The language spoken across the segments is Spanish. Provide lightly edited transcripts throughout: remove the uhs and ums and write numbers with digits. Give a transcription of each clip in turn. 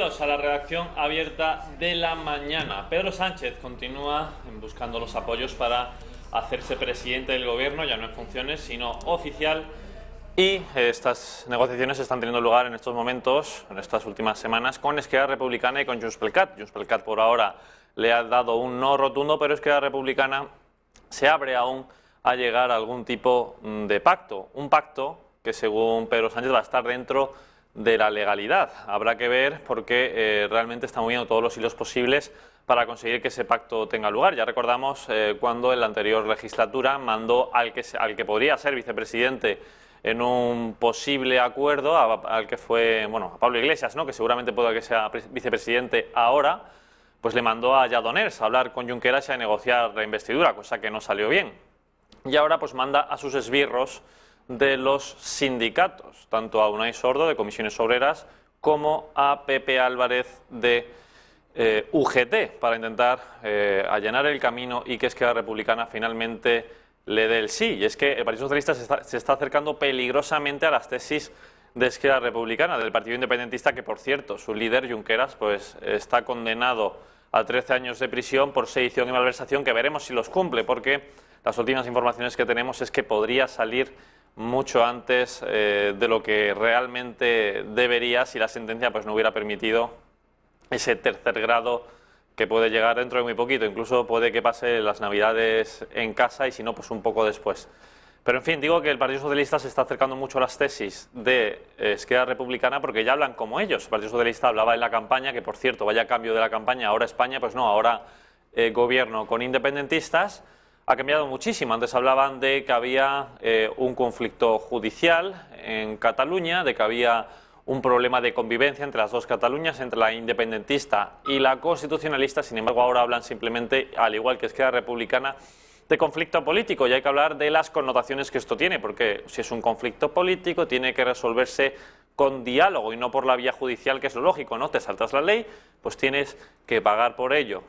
Bienvenidos a la redacción abierta de La Mañana. Pedro Sánchez continúa buscando los apoyos para hacerse presidente del gobierno, ya no en funciones, sino oficial. Y estas negociaciones están teniendo lugar en estos momentos, en estas últimas semanas, con Esquerra Republicana y con Junts pel Cat. Junts pel Cat por ahora le ha dado un no rotundo, pero Esquerra Republicana se abre aún a llegar a algún tipo de pacto. Un pacto que, según Pedro Sánchez, va a estar dentro de la legalidad. Habrá que ver porque realmente está moviendo todos los hilos posibles para conseguir que ese pacto tenga lugar. Ya recordamos cuando en la anterior legislatura mandó al que podría ser vicepresidente en un posible acuerdo, al que fue, bueno, a Pablo Iglesias, ¿no?, que seguramente pueda que sea vicepresidente ahora, pues le mandó a Lledoners a hablar con Junqueras y a negociar la investidura, cosa que no salió bien. Y ahora pues manda a sus esbirros de los sindicatos, tanto a Unai Sordo de Comisiones Obreras como a Pepe Álvarez de UGT, para intentar allanar el camino y que Esquerra Republicana finalmente le dé el sí. Y es que el Partido Socialista se está acercando peligrosamente a las tesis de Esquerra Republicana, del Partido Independentista, que por cierto, su líder, Junqueras, pues está condenado a 13 años de prisión por sedición y malversación, que veremos si los cumple, porque las últimas informaciones que tenemos es que podría salir mucho antes de lo que realmente debería, si la sentencia pues no hubiera permitido ese tercer grado que puede llegar dentro de muy poquito. Incluso puede que pase las Navidades en casa y si no, pues un poco después. Pero en fin, digo que el Partido Socialista se está acercando mucho a las tesis de Esquerra Republicana porque ya hablan como ellos. El Partido Socialista hablaba en la campaña, que por cierto, vaya cambio de la campaña, ahora España, pues no, ahora gobierno con independentistas. Ha cambiado muchísimo. Antes hablaban de que había un conflicto judicial en Cataluña, de que había un problema de convivencia entre las dos Cataluñas, entre la independentista y la constitucionalista. Sin embargo, ahora hablan simplemente, al igual que Esquerra Republicana, de conflicto político. Y hay que hablar de las connotaciones que esto tiene, porque si es un conflicto político, tiene que resolverse con diálogo y no por la vía judicial, que es lo lógico, ¿no? Te saltas la ley, pues tienes que pagar por ello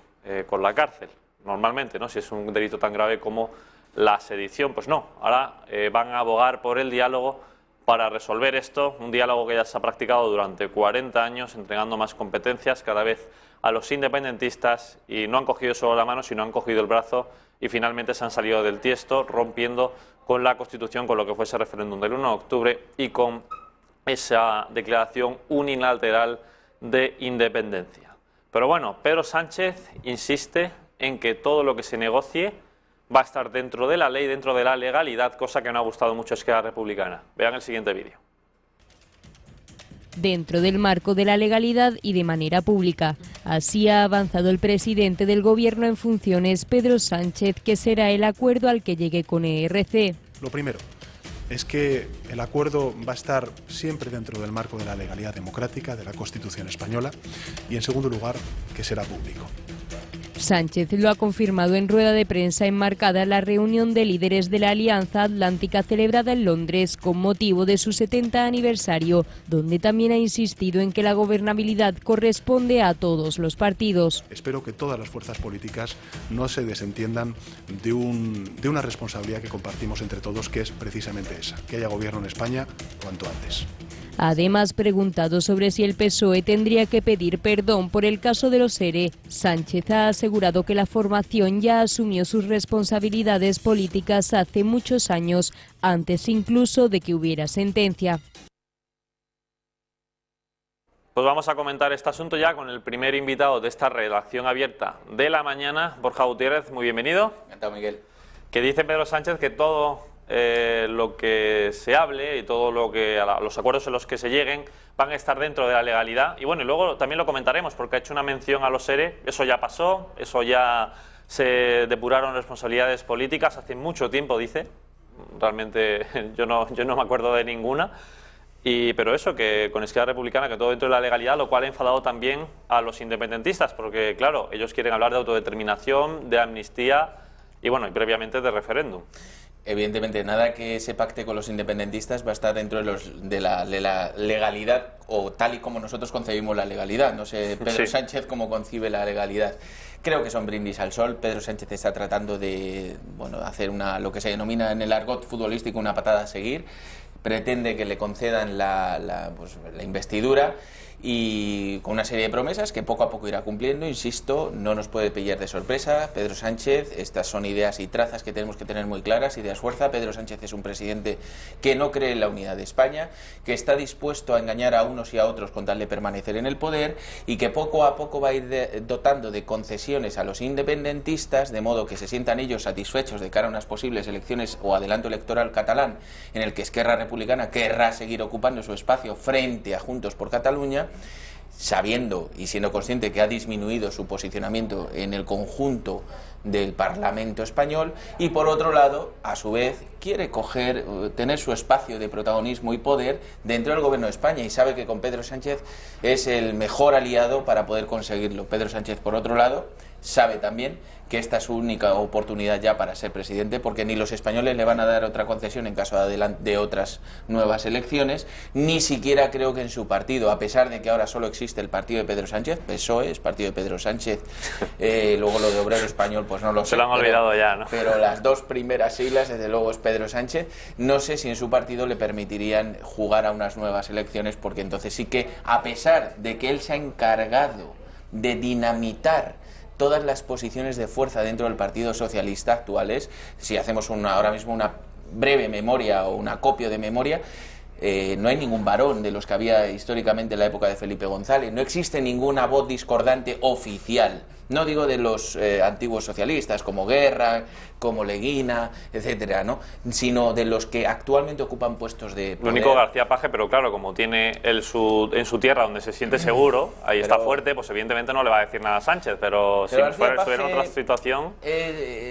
con la cárcel. Normalmente, ¿no? Si es un delito tan grave como la sedición, pues no. Ahora van a abogar por el diálogo para resolver esto, un diálogo que ya se ha practicado durante 40 años, entregando más competencias cada vez a los independentistas, y no han cogido solo la mano, sino han cogido el brazo y finalmente se han salido del tiesto, rompiendo con la Constitución, con lo que fue ese referéndum del 1 de octubre y con esa declaración unilateral de independencia. Pero bueno, Pedro Sánchez insiste en que todo lo que se negocie va a estar dentro de la ley, dentro de la legalidad, cosa que no ha gustado mucho a Esquerra Republicana. Vean el siguiente vídeo. Dentro del marco de la legalidad y de manera pública. Así ha avanzado el presidente del Gobierno en funciones, Pedro Sánchez, que será el acuerdo al que llegue con ERC. Lo primero es que el acuerdo va a estar siempre dentro del marco de la legalidad democrática, de la Constitución española, y en segundo lugar, que será público. Sánchez lo ha confirmado en rueda de prensa enmarcada en la reunión de líderes de la Alianza Atlántica celebrada en Londres con motivo de su 70 aniversario, donde también ha insistido en que la gobernabilidad corresponde a todos los partidos. Espero que todas las fuerzas políticas no se desentiendan de una responsabilidad que compartimos entre todos, que es precisamente esa, que haya gobierno en España cuanto antes. Además, preguntado sobre si el PSOE tendría que pedir perdón por el caso de los ERE, Sánchez ha asegurado que la formación ya asumió sus responsabilidades políticas hace muchos años, antes incluso de que hubiera sentencia. Pues vamos a comentar este asunto ya con el primer invitado de esta redacción abierta de La Mañana, Borja Gutiérrez. Muy bienvenido. Encantado, Miguel. Que dice Pedro Sánchez que todo lo que se hable y todo lo que los acuerdos en los que se lleguen van a estar dentro de la legalidad. Y bueno, y luego también lo comentaremos porque ha hecho una mención a los ERE. Eso ya pasó, eso ya se depuraron responsabilidades políticas hace mucho tiempo, dice. Realmente yo no me acuerdo de ninguna. Pero eso, que con Esquerra Republicana, que todo dentro de la legalidad, lo cual ha enfadado también a los independentistas, porque claro, ellos quieren hablar de autodeterminación, de amnistía y bueno, y previamente de referéndum. Evidentemente, nada que se pacte con los independentistas va a estar dentro de la legalidad, o tal y como nosotros concebimos la legalidad. No sé, Pedro Sánchez, cómo concibe la legalidad. Creo que son brindis al sol. Pedro Sánchez está tratando de hacer lo que se denomina en el argot futbolístico una patada a seguir. Pretende que le concedan la investidura y con una serie de promesas que poco a poco irá cumpliendo. Insisto, no nos puede pillar de sorpresa Pedro Sánchez. Estas son ideas y trazas que tenemos que tener muy claras, ideas fuerza. Pedro Sánchez es un presidente que no cree en la unidad de España, que está dispuesto a engañar a unos y a otros con tal de permanecer en el poder, y que poco a poco va a ir dotando de concesiones a los independentistas, de modo que se sientan ellos satisfechos de cara a unas posibles elecciones o adelanto electoral catalán, en el que Esquerra Republicana querrá seguir ocupando su espacio frente a Juntos por Cataluña, sabiendo y siendo consciente que ha disminuido su posicionamiento en el conjunto del Parlamento español, y por otro lado, a su vez, quiere tener su espacio de protagonismo y poder dentro del Gobierno de España, y sabe que con Pedro Sánchez es el mejor aliado para poder conseguirlo. Pedro Sánchez, por otro lado, sabe también que esta es su única oportunidad ya para ser presidente, porque ni los españoles le van a dar otra concesión en caso de otras nuevas elecciones, ni siquiera creo que en su partido, a pesar de que ahora solo existe el partido de Pedro Sánchez, PSOE, es partido de Pedro Sánchez, luego lo de Obrero Español, pues no lo sé. Se lo han olvidado ya, ¿no? Pero las dos primeras siglas, desde luego, es Pedro Sánchez. No sé si en su partido le permitirían jugar a unas nuevas elecciones, porque entonces sí que, a pesar de que él se ha encargado de dinamitar todas las posiciones de fuerza dentro del Partido Socialista actuales, si hacemos ahora mismo una breve memoria o un acopio de memoria, no hay ningún varón de los que había históricamente en la época de Felipe González, no existe ninguna voz discordante oficial, no digo de los antiguos socialistas como Guerra, como Leguina, etcétera, ¿no?, sino de los que actualmente ocupan puestos de poder. Lo único, García Paje, pero claro, como tiene en su tierra donde se siente seguro, ahí está fuerte, pues evidentemente no le va a decir nada a Sánchez, pero si estuviera en otra situación...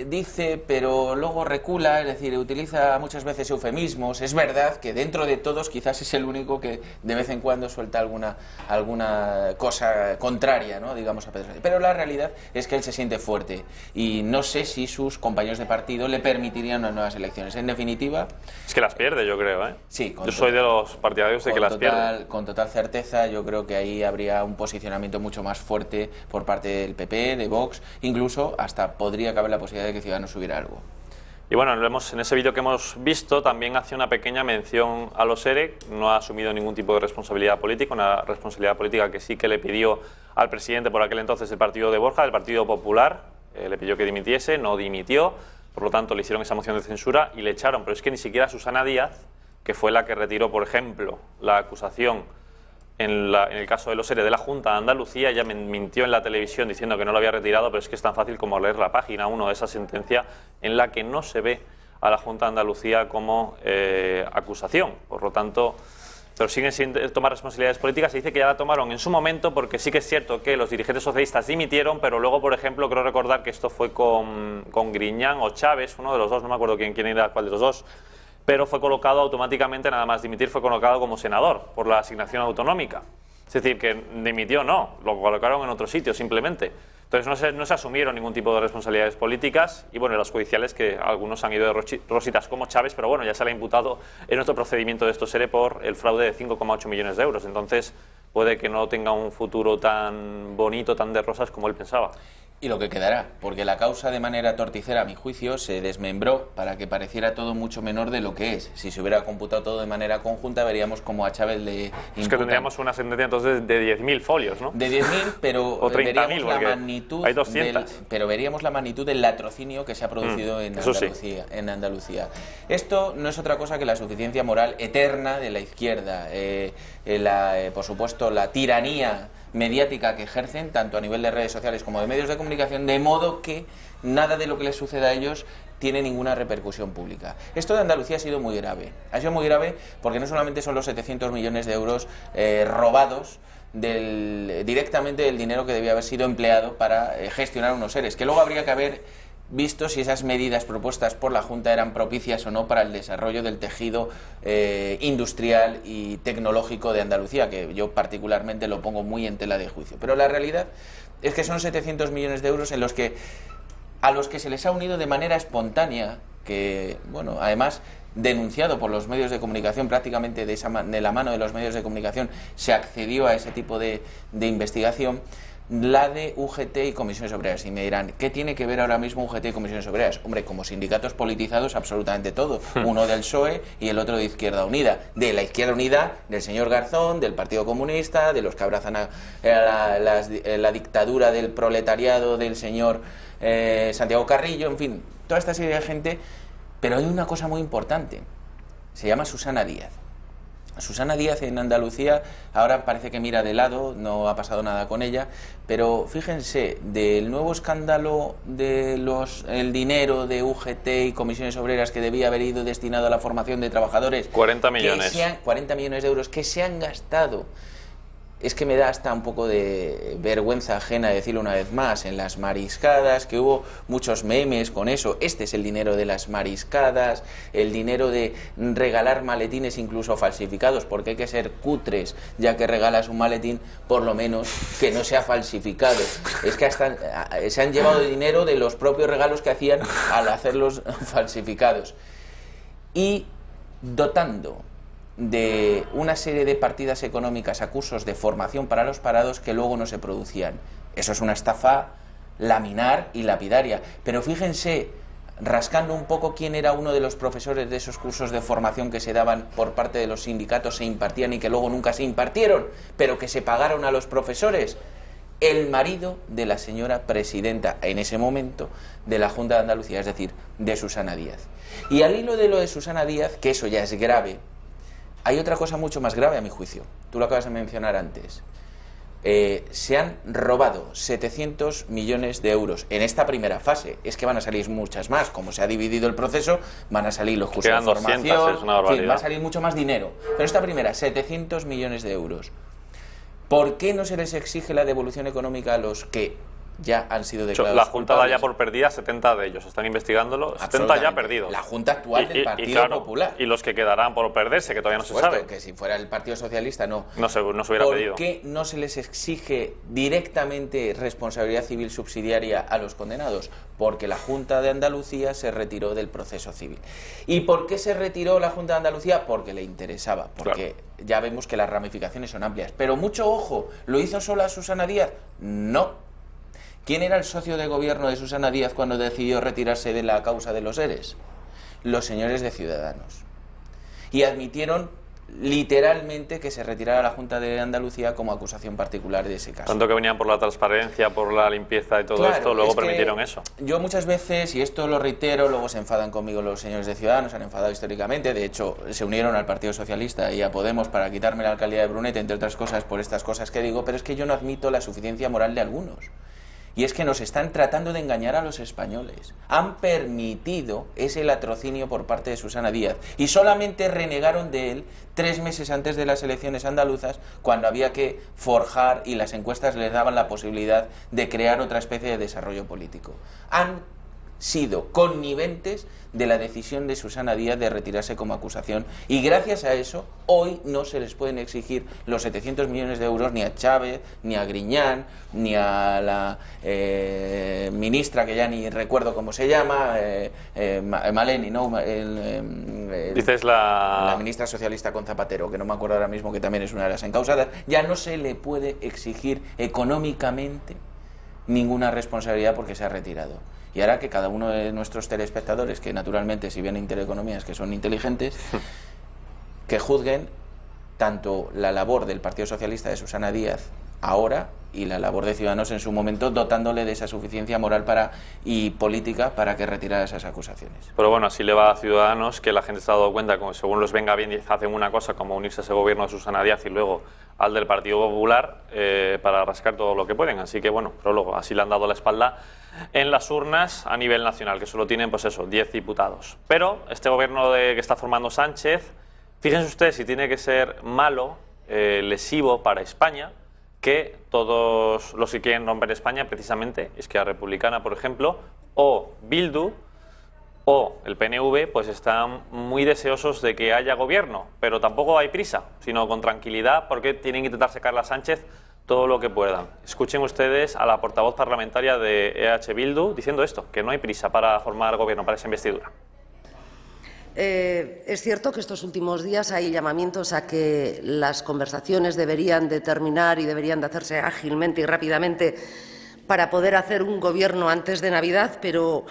dice, pero luego recula, es decir, utiliza muchas veces eufemismos. Es verdad que dentro de todos quizás es el único que de vez en cuando suelta alguna cosa contraria, ¿no?, digamos, a Pedro Sánchez. Pero la realidad es que él se siente fuerte, y no sé si sus compañeros de partido le permitirían unas nuevas elecciones. En definitiva... Es que las pierde, yo creo, ¿eh? Sí, yo soy de los partidarios de que las pierde. Con total certeza, yo creo que ahí habría un posicionamiento mucho más fuerte por parte del PP, de Vox, incluso hasta podría caber la posibilidad de que Ciudadanos hubiera algo. Y bueno, en ese vídeo que hemos visto también hace una pequeña mención a los ERE, no ha asumido ningún tipo de responsabilidad política, una responsabilidad política que sí que le pidió al presidente por aquel entonces del partido de Borja, del Partido Popular, le pidió que dimitiese, no dimitió, por lo tanto le hicieron esa moción de censura y le echaron, pero es que ni siquiera Susana Díaz, que fue la que retiró, por ejemplo, la acusación en el caso de los ERE de la Junta de Andalucía, ella mintió en la televisión diciendo que no lo había retirado, pero es que es tan fácil como leer la página 1 de esa sentencia en la que no se ve a la Junta de Andalucía como acusación. Por lo tanto, pero siguen sin tomar responsabilidades políticas. Se dice que ya la tomaron en su momento, porque sí que es cierto que los dirigentes socialistas dimitieron, pero luego, por ejemplo, creo recordar que esto fue con Griñán o Chávez, uno de los dos, no me acuerdo quién era, cuál de los dos, pero fue colocado automáticamente, nada más dimitir, fue colocado como senador por la asignación autonómica. Es decir, que dimitió no, lo colocaron en otro sitio simplemente. Entonces no se asumieron ningún tipo de responsabilidades políticas, y bueno, los judiciales, que algunos han ido de rositas como Chávez, pero bueno, ya se le ha imputado en otro procedimiento de estos ERE por el fraude de 5,8 millones de euros. Entonces puede que no tenga un futuro tan bonito, tan de rosas como él pensaba. Y lo que quedará, porque la causa, de manera torticera, a mi juicio, se desmembró para que pareciera todo mucho menor de lo que es. Si se hubiera computado todo de manera conjunta, veríamos cómo a Chávez le imputan. Es que tendríamos una sentencia entonces de 10.000 folios, ¿no? De 10.000, pero o 30.000, la magnitud hay 200. pero veríamos la magnitud del latrocinio que se ha producido en Andalucía. Esto no es otra cosa que la suficiencia moral eterna de la izquierda. Por supuesto, la tiranía mediática que ejercen, tanto a nivel de redes sociales como de medios de comunicación, de modo que nada de lo que les suceda a ellos tiene ninguna repercusión pública. Esto de Andalucía ha sido muy grave. Ha sido muy grave porque no solamente son los 700 millones de euros robados directamente del dinero que debía haber sido empleado para gestionar unos EREs, que luego habría que haber visto si esas medidas propuestas por la Junta eran propicias o no para el desarrollo del tejido industrial y tecnológico de Andalucía, que yo particularmente lo pongo muy en tela de juicio. Pero la realidad es que son 700 millones de euros a los que se les ha unido de manera espontánea, que, bueno, además denunciado por los medios de comunicación, prácticamente de la mano de los medios de comunicación se accedió a ese tipo de investigación, la de UGT y Comisiones Obreras. Y me dirán, ¿qué tiene que ver ahora mismo UGT y Comisiones Obreras? Hombre, como sindicatos politizados, absolutamente todo. Uno del PSOE y el otro de Izquierda Unida. De la Izquierda Unida, del señor Garzón, del Partido Comunista, de los que abrazan a la dictadura del proletariado del señor Santiago Carrillo, en fin, toda esta serie de gente. Pero hay una cosa muy importante, se llama Susana Díaz. Susana Díaz en Andalucía ahora parece que mira de lado, no ha pasado nada con ella, pero fíjense, del nuevo escándalo de el dinero de UGT y Comisiones Obreras que debía haber ido destinado a la formación de trabajadores, 40 millones. 40 millones de euros que se han gastado. Es que me da hasta un poco de vergüenza ajena decirlo una vez más, en las mariscadas, que hubo muchos memes con eso. Este es el dinero de las mariscadas, el dinero de regalar maletines incluso falsificados, porque hay que ser cutres, ya que regalas un maletín, por lo menos que no sea falsificado. Es que hasta se han llevado dinero de los propios regalos que hacían al hacerlos falsificados. Y dotando de una serie de partidas económicas a cursos de formación para los parados que luego no se producían. Eso es una estafa laminar y lapidaria. Pero fíjense, rascando un poco quién era uno de los profesores de esos cursos de formación que se daban por parte de los sindicatos, se impartían y que luego nunca se impartieron, pero que se pagaron a los profesores. El marido de la señora presidenta, en ese momento, de la Junta de Andalucía, es decir, de Susana Díaz. Y al hilo de lo de Susana Díaz, que eso ya es grave, hay otra cosa mucho más grave a mi juicio. Tú lo acabas de mencionar antes. Se han robado 700 millones de euros en esta primera fase. Es que van a salir muchas más. Como se ha dividido el proceso, van a salir los cursos de formación. 200, es una barbaridad. En fin, va a salir mucho más dinero. Pero esta primera, 700 millones de euros. ¿Por qué no se les exige la devolución económica a los que ya han sido declarados La Junta da culpables? ya por perdidas 70 de ellos, están investigándolo, 70 ya perdidos. La Junta actual del Partido Popular. Y los que quedarán por perderse, que todavía no se sabe. Que si fuera el Partido Socialista no se hubiera pedido. ¿Por qué no se les exige directamente responsabilidad civil subsidiaria a los condenados? Porque la Junta de Andalucía se retiró del proceso civil. ¿Y por qué se retiró la Junta de Andalucía? Porque le interesaba, porque ya vemos que las ramificaciones son amplias. Pero mucho ojo, ¿lo hizo sola Susana Díaz? No. ¿Quién era el socio de gobierno de Susana Díaz cuando decidió retirarse de la causa de los ERES? Los señores de Ciudadanos. Y admitieron literalmente que se retirara la Junta de Andalucía como acusación particular de ese caso. Tanto que venían por la transparencia, por la limpieza y todo esto, luego permitieron eso. Yo muchas veces, y esto lo reitero, luego se enfadan conmigo los señores de Ciudadanos, se han enfadado históricamente, de hecho se unieron al Partido Socialista y a Podemos para quitarme la alcaldía de Brunete, entre otras cosas, por estas cosas que digo, pero es que yo no admito la suficiencia moral de algunos. Y es que nos están tratando de engañar a los españoles. Han permitido ese latrocinio por parte de Susana Díaz y solamente renegaron de él 3 meses antes de las elecciones andaluzas, cuando había que forjar y las encuestas les daban la posibilidad de crear otra especie de desarrollo político. Han sido conniventes de la decisión de Susana Díaz de retirarse como acusación, y gracias a eso hoy no se les pueden exigir los 700 millones de euros ni a Chávez, ni a Griñán, ni a la ministra que ya ni recuerdo cómo se llama, Maleni, ¿no? Dices la ministra socialista con Zapatero, que no me acuerdo ahora mismo, que también es una de las encausadas. Ya no se le puede exigir económicamente ninguna responsabilidad porque se ha retirado. Y ahora que cada uno de nuestros telespectadores, que naturalmente si ven Intereconomías, que son inteligentes, que juzguen tanto la labor del Partido Socialista de Susana Díaz ahora y la labor de Ciudadanos en su momento, dotándole de esa suficiencia moral y política para que retirara esas acusaciones. Pero bueno, así le va a Ciudadanos, que la gente se ha dado cuenta, como según los venga bien, hacen una cosa como unirse a ese gobierno de Susana Díaz y luego al del Partido Popular para rascar todo lo que pueden. Así que bueno, pero luego así le han dado la espalda en las urnas a nivel nacional, que solo tienen pues eso, 10 diputados. Pero este gobierno que está formando Sánchez, fíjense ustedes si tiene que ser malo, lesivo para España, que todos los que quieren romper España, precisamente, Izquierda Republicana, por ejemplo, o Bildu, o el PNV, pues están muy deseosos de que haya gobierno, pero tampoco hay prisa, sino con tranquilidad, porque tienen que intentar sacarle a Sánchez todo lo que puedan. Escuchen ustedes a la portavoz parlamentaria de EH Bildu diciendo esto, que no hay prisa para formar gobierno, para esa investidura. Es cierto que estos últimos días hay llamamientos a que las conversaciones deberían de terminar y deberían de hacerse ágilmente y rápidamente para poder hacer un gobierno antes de Navidad, pero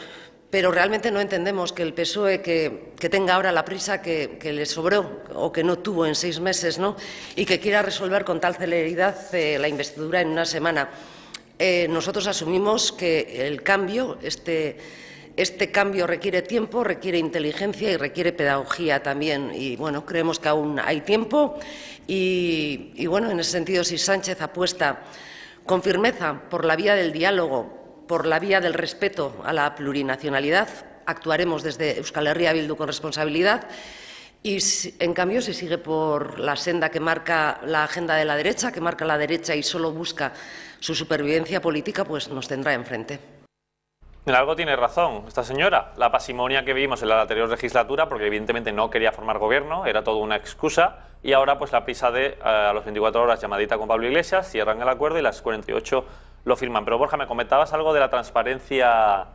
realmente no entendemos que el PSOE que tenga ahora la prisa que le sobró o que no tuvo en 6 meses, ¿no?, y que quiera resolver con tal celeridad la investidura en una semana. Nosotros asumimos que el cambio, este cambio requiere tiempo, requiere inteligencia y requiere pedagogía también. Y bueno, creemos que aún hay tiempo y bueno, en ese sentido, si Sánchez apuesta con firmeza por la vía del diálogo, por la vía del respeto a la plurinacionalidad, actuaremos desde Euskal Herria Bildu con responsabilidad. Y, en cambio, si sigue por la senda que marca la agenda de la derecha, que marca la derecha y solo busca su supervivencia política, pues nos tendrá enfrente. En algo tiene razón esta señora. La pasimonia que vimos en la anterior legislatura, porque evidentemente no quería formar gobierno, era toda una excusa, y ahora pues la prisa de a las 24 horas llamadita con Pablo Iglesias, cierran el acuerdo y las 48 lo firman. Pero Borja, me comentabas algo de la transparencia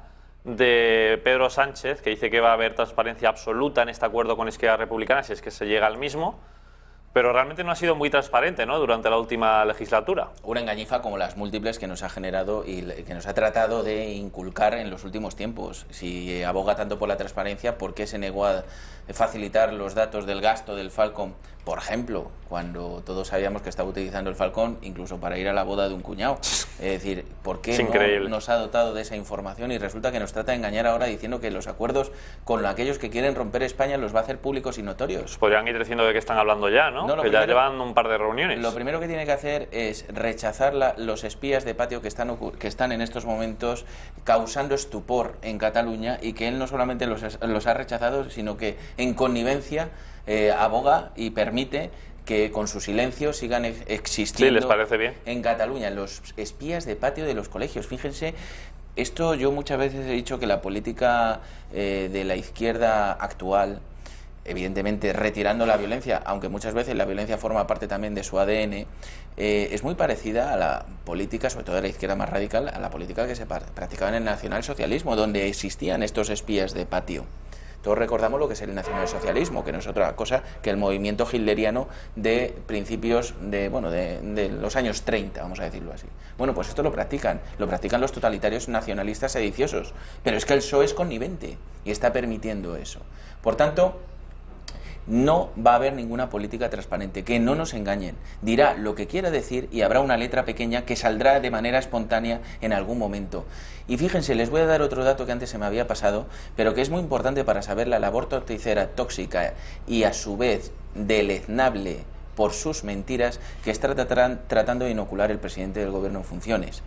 de Pedro Sánchez, que dice que va a haber transparencia absoluta en este acuerdo con Izquierda Republicana, si es que se llega al mismo. Pero realmente no ha sido muy transparente, ¿no?, durante la última legislatura. Una engañifa como las múltiples que nos ha generado y que nos ha tratado de inculcar en los últimos tiempos. Si aboga tanto por la transparencia, ¿por qué se negó a facilitar los datos del gasto del Falcon, por ejemplo, cuando todos sabíamos que estaba utilizando el Falcon incluso para ir a la boda de un cuñado? Es decir, ¿por qué no nos ha dotado de esa información? Y resulta que nos trata de engañar ahora diciendo que los acuerdos con aquellos que quieren romper España los va a hacer públicos y notorios. Podrían ir diciendo de qué están hablando ya, ¿no? Que ya llevan un par de reuniones. Lo primero que tiene que hacer es rechazar los espías de patio que están en estos momentos causando estupor en Cataluña, y que él no solamente los ha rechazado, sino que en connivencia aboga y permite que con su silencio sigan existiendo. Sí, les parece bien. En Cataluña, los espías de patio de los colegios. Fíjense, esto yo muchas veces he dicho que la política de la izquierda actual, evidentemente retirando la violencia, aunque muchas veces la violencia forma parte también de su ADN, es muy parecida a la política, sobre todo de la izquierda más radical, a la política que se practicaba en el nacionalsocialismo, donde existían estos espías de patio. Todos recordamos lo que es el nacionalsocialismo, que no es otra cosa que el movimiento hitleriano de principios de los años 30, vamos a decirlo así. Bueno, pues esto lo practican los totalitarios nacionalistas sediciosos, pero es que el PSOE es connivente y está permitiendo eso. Por tanto, no va a haber ninguna política transparente, que no nos engañen. Dirá lo que quiera decir y habrá una letra pequeña que saldrá de manera espontánea en algún momento. Y fíjense, les voy a dar otro dato que antes se me había pasado, pero que es muy importante para saber la labor torticera, tóxica y a su vez deleznable por sus mentiras que está tratando de inocular el presidente del gobierno en funciones.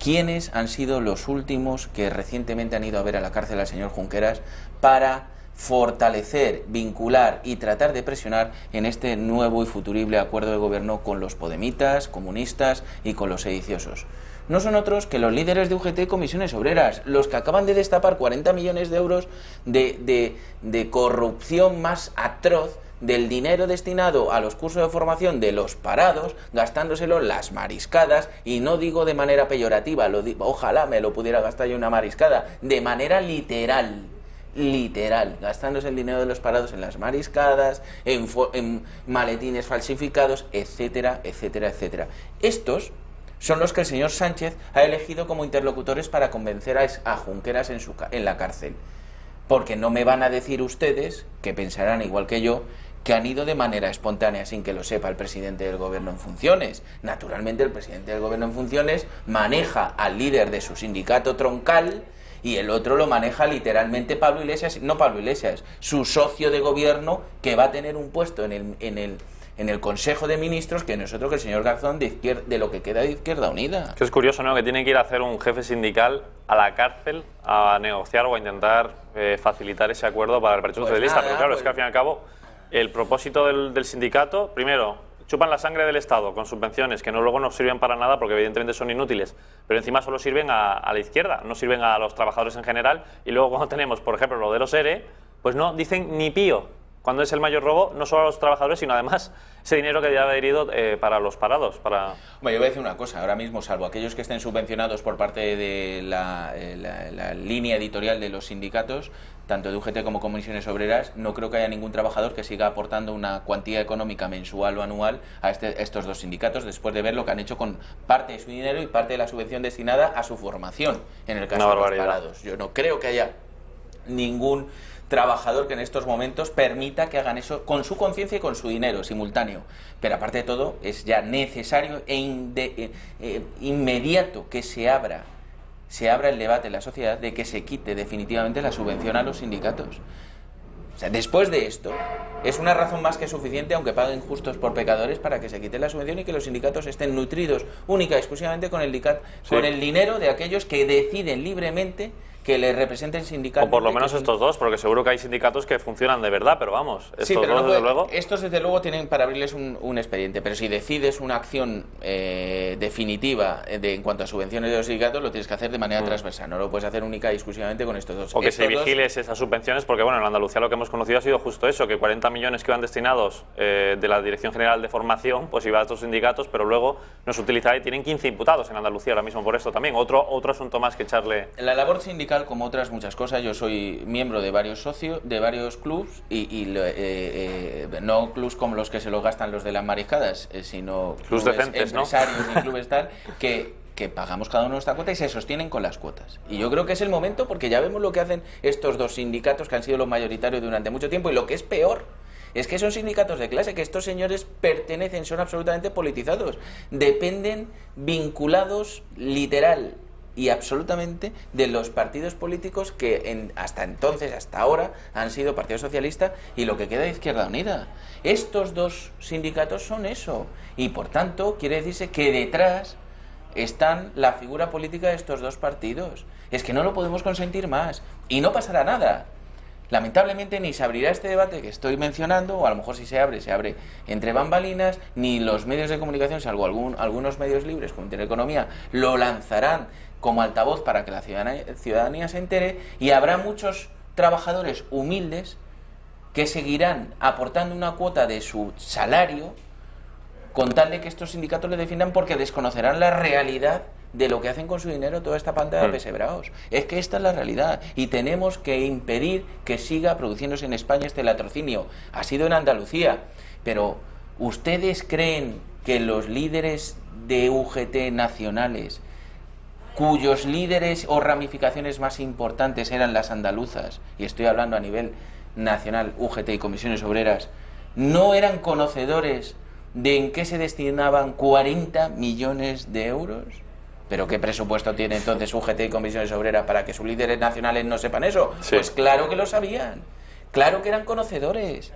¿Quiénes han sido los últimos que recientemente han ido a ver a la cárcel al señor Junqueras para fortalecer, vincular y tratar de presionar en este nuevo y futurible acuerdo de gobierno con los podemitas, comunistas y con los sediciosos? No son otros que los líderes de UGT y Comisiones Obreras, los que acaban de destapar 40 millones de euros de corrupción más atroz del dinero destinado a los cursos de formación de los parados, gastándoselo en las mariscadas, y no digo de manera peyorativa, ojalá me lo pudiera gastar yo en una mariscada, de manera literal, gastándose el dinero de los parados en las mariscadas, en maletines falsificados, etcétera, etcétera, etcétera. Estos son los que el señor Sánchez ha elegido como interlocutores para convencer a Junqueras en la cárcel. Porque no me van a decir ustedes, que pensarán igual que yo, que han ido de manera espontánea sin que lo sepa el presidente del gobierno en funciones. Naturalmente, el presidente del gobierno en funciones maneja al líder de su sindicato troncal, y el otro lo maneja literalmente Pablo Iglesias, no Pablo Iglesias, su socio de gobierno, que va a tener un puesto en el Consejo de Ministros, que no es otro que el señor Garzón de lo que queda de Izquierda Unida. Que es curioso, ¿no?, que tiene que ir a hacer un jefe sindical a la cárcel a negociar o a intentar facilitar ese acuerdo para el Partido Socialista. Pero claro, es que al fin y al cabo el propósito del sindicato, primero, chupan la sangre del Estado con subvenciones que luego no sirven para nada porque evidentemente son inútiles, pero encima solo sirven a la izquierda, no sirven a los trabajadores en general. Y luego cuando tenemos, por ejemplo, lo de los ERE, pues no dicen ni pío cuando es el mayor robo, no solo a los trabajadores, sino además ese dinero que debe haber ido para los parados. Bueno, yo voy a decir una cosa, ahora mismo, salvo aquellos que estén subvencionados por parte de la línea editorial de los sindicatos, tanto de UGT como Comisiones Obreras, no creo que haya ningún trabajador que siga aportando una cuantía económica mensual o anual a estos dos sindicatos, después de ver lo que han hecho con parte de su dinero y parte de la subvención destinada a su formación, en el caso de los parados. Yo no creo que haya ningún trabajador que en estos momentos permita que hagan eso con su conciencia y con su dinero simultáneo. Pero aparte de todo, es ya necesario e inmediato que se abra el debate en la sociedad de que se quite definitivamente la subvención a los sindicatos. O sea, después de esto, es una razón más que suficiente, aunque paguen justos por pecadores, para que se quite la subvención y que los sindicatos estén nutridos única y exclusivamente con el dinero de aquellos que deciden libremente que le representen sindicalmente. O por lo menos estos dos, porque seguro que hay sindicatos que funcionan de verdad, pero vamos, estos pero dos, desde luego. Estos desde luego tienen para abrirles un expediente, pero si decides una acción definitiva en cuanto a subvenciones de los sindicatos, lo tienes que hacer de manera transversal, no lo puedes hacer única y exclusivamente con estos dos. O que se vigiles esas subvenciones, porque bueno, en Andalucía lo que hemos conocido ha sido justo eso, que 40 millones que van destinados de la Dirección General de Formación, pues iba a estos sindicatos, pero luego no se utiliza y tienen 15 imputados en Andalucía ahora mismo por esto también. Otro asunto más que echarle. La labor sindical, como otras muchas cosas, yo soy miembro de varios clubs no clubs como los que se lo gastan los de las mariscadas, sino clubes decentes, empresarios, ¿no? Y clubes tal, que pagamos cada uno nuestra cuota y se sostienen con las cuotas. Y yo creo que es el momento, porque ya vemos lo que hacen estos dos sindicatos que han sido los mayoritarios durante mucho tiempo, y lo que es peor es que son sindicatos de clase, que estos señores son absolutamente politizados, dependen vinculados literal y absolutamente de los partidos políticos que hasta ahora han sido Partido Socialista y lo que queda de Izquierda Unida. Estos dos sindicatos son eso, y por tanto quiere decirse que detrás están la figura política de estos dos partidos. Es que no lo podemos consentir más y no pasará nada. Lamentablemente ni se abrirá este debate que estoy mencionando, o a lo mejor si se abre entre bambalinas, ni los medios de comunicación, salvo algunos medios libres como Intereconomía, lo lanzarán como altavoz para que la ciudadanía se entere, y habrá muchos trabajadores humildes que seguirán aportando una cuota de su salario con tal de que estos sindicatos le defiendan, porque desconocerán la realidad de lo que hacen con su dinero toda esta panda de apesebrados. Es que esta es la realidad y tenemos que impedir que siga produciéndose en España este latrocinio. Ha sido en Andalucía, pero ¿ustedes creen que los líderes de UGT nacionales, cuyos líderes o ramificaciones más importantes eran las andaluzas, y estoy hablando a nivel nacional, UGT y Comisiones Obreras, no eran conocedores de en qué se destinaban 40 millones de euros? ¿Pero qué presupuesto tiene entonces UGT y Comisiones Obreras para que sus líderes nacionales no sepan eso? Sí. Pues claro que lo sabían, claro que eran conocedores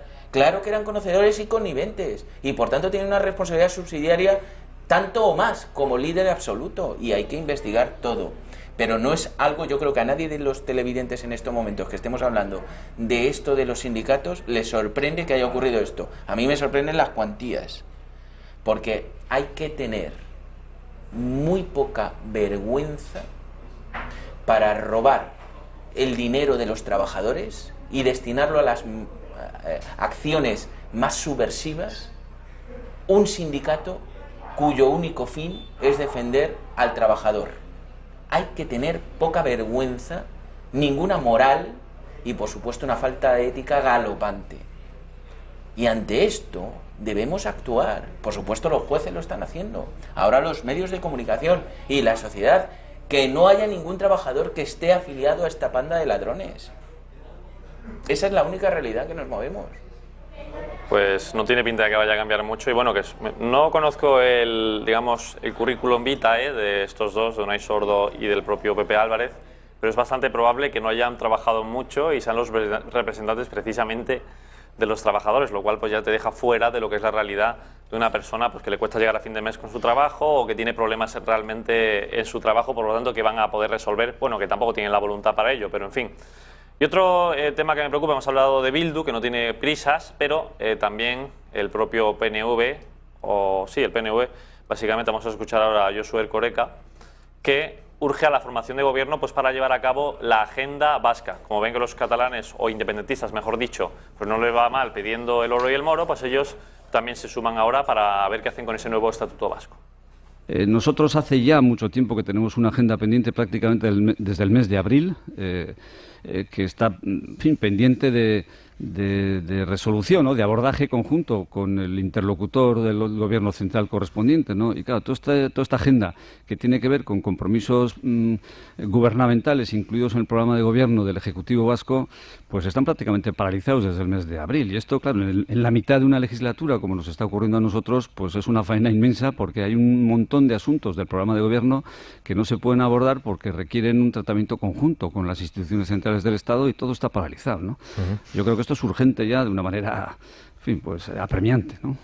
y conniventes, y por tanto tienen una responsabilidad subsidiaria tanto o más como líder absoluto, y hay que investigar todo. Pero no es algo, yo creo que a nadie de los televidentes en estos momentos que estemos hablando de esto de los sindicatos les sorprende que haya ocurrido esto. A mí me sorprenden las cuantías, porque hay que tener muy poca vergüenza para robar el dinero de los trabajadores y destinarlo a las acciones más subversivas, un sindicato cuyo único fin es defender al trabajador. Hay que tener poca vergüenza, ninguna moral y por supuesto una falta de ética galopante. Y ante esto debemos actuar. Por supuesto los jueces lo están haciendo, ahora los medios de comunicación y la sociedad. Que no haya ningún trabajador que esté afiliado a esta panda de ladrones. Esa es la única realidad que nos movemos. Pues no tiene pinta de que vaya a cambiar mucho, y bueno, no conozco el currículum vitae de estos dos, de Unai Sordo y del propio Pepe Álvarez, pero es bastante probable que no hayan trabajado mucho y sean los representantes precisamente de los trabajadores, lo cual pues ya te deja fuera de lo que es la realidad de una persona pues que le cuesta llegar a fin de mes con su trabajo, o que tiene problemas realmente en su trabajo, por lo tanto que van a poder resolver, bueno, que tampoco tienen la voluntad para ello, pero en fin. Y otro tema que me preocupa, hemos hablado de Bildu, que no tiene prisas, pero también el propio PNV, el PNV, básicamente vamos a escuchar ahora a Josu Erkoreka, que urge a la formación de gobierno pues para llevar a cabo la agenda vasca. Como ven que los catalanes, o independentistas mejor dicho, pues no les va mal pidiendo el oro y el moro, pues ellos también se suman ahora para ver qué hacen con ese nuevo estatuto vasco. Nosotros hace ya mucho tiempo que tenemos una agenda pendiente prácticamente desde el mes de abril, que está, en fin, pendiente de resolución, ¿no?, de abordaje conjunto con el interlocutor del gobierno central correspondiente, ¿no? Y claro, toda esta agenda que tiene que ver con compromisos gubernamentales incluidos en el programa de gobierno del Ejecutivo vasco, pues están prácticamente paralizados desde el mes de abril. Y esto, claro, en la mitad de una legislatura, como nos está ocurriendo a nosotros, pues es una faena inmensa, porque hay un montón de asuntos del programa de gobierno que no se pueden abordar porque requieren un tratamiento conjunto con las instituciones centrales del Estado, y todo está paralizado, ¿no? Yo creo que esto es urgente ya de una manera, en fin, pues apremiante, ¿no?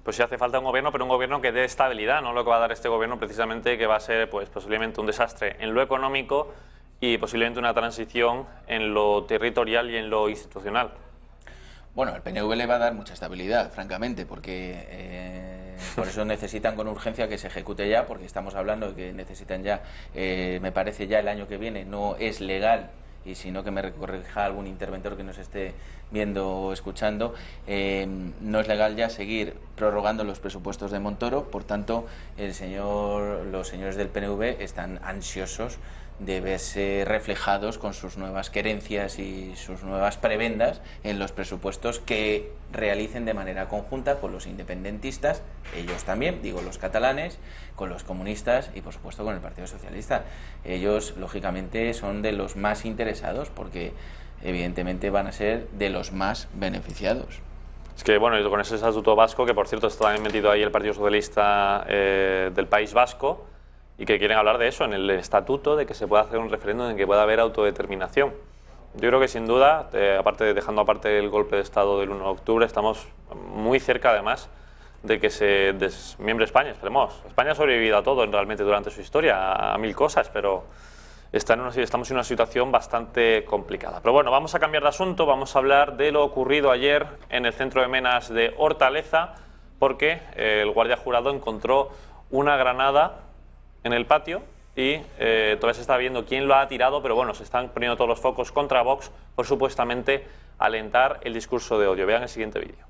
Pues sí hace falta un gobierno, pero un gobierno que dé estabilidad, no lo que va a dar este gobierno precisamente, que va a ser pues posiblemente un desastre en lo económico y posiblemente una transición en lo territorial y en lo institucional. Bueno, el PNV le va a dar mucha estabilidad, francamente, porque por eso necesitan con urgencia que se ejecute ya, porque estamos hablando de que necesitan ya, me parece ya el año que viene, no es legal, y si no que me corrija algún interventor que nos esté viendo o escuchando, no es legal ya seguir prorrogando los presupuestos de Montoro. Por tanto, los señores del PNV están ansiosos de verse reflejados con sus nuevas querencias y sus nuevas prebendas en los presupuestos que realicen de manera conjunta con los independentistas, ellos también, digo los catalanes, con los comunistas y por supuesto con el Partido Socialista. Ellos lógicamente son de los más interesados porque evidentemente van a ser de los más beneficiados. Es que bueno, con ese estatuto vasco, que por cierto está también metido ahí el Partido Socialista del País Vasco, y que quieren hablar de eso, en el estatuto, de que se pueda hacer un referéndum en que pueda haber autodeterminación. Yo creo que sin duda, dejando aparte el golpe de Estado del 1 de octubre, estamos muy cerca además de que se desmiembre España, esperemos. España ha sobrevivido a todo realmente durante su historia, a mil cosas, pero estamos en una situación bastante complicada. Pero bueno, vamos a cambiar de asunto, vamos a hablar de lo ocurrido ayer en el centro de Menas de Hortaleza, porque el guardia jurado encontró una granada en el patio y todavía se está viendo quién lo ha tirado, pero bueno, se están poniendo todos los focos contra Vox por supuestamente alentar el discurso de odio. Vean el siguiente vídeo.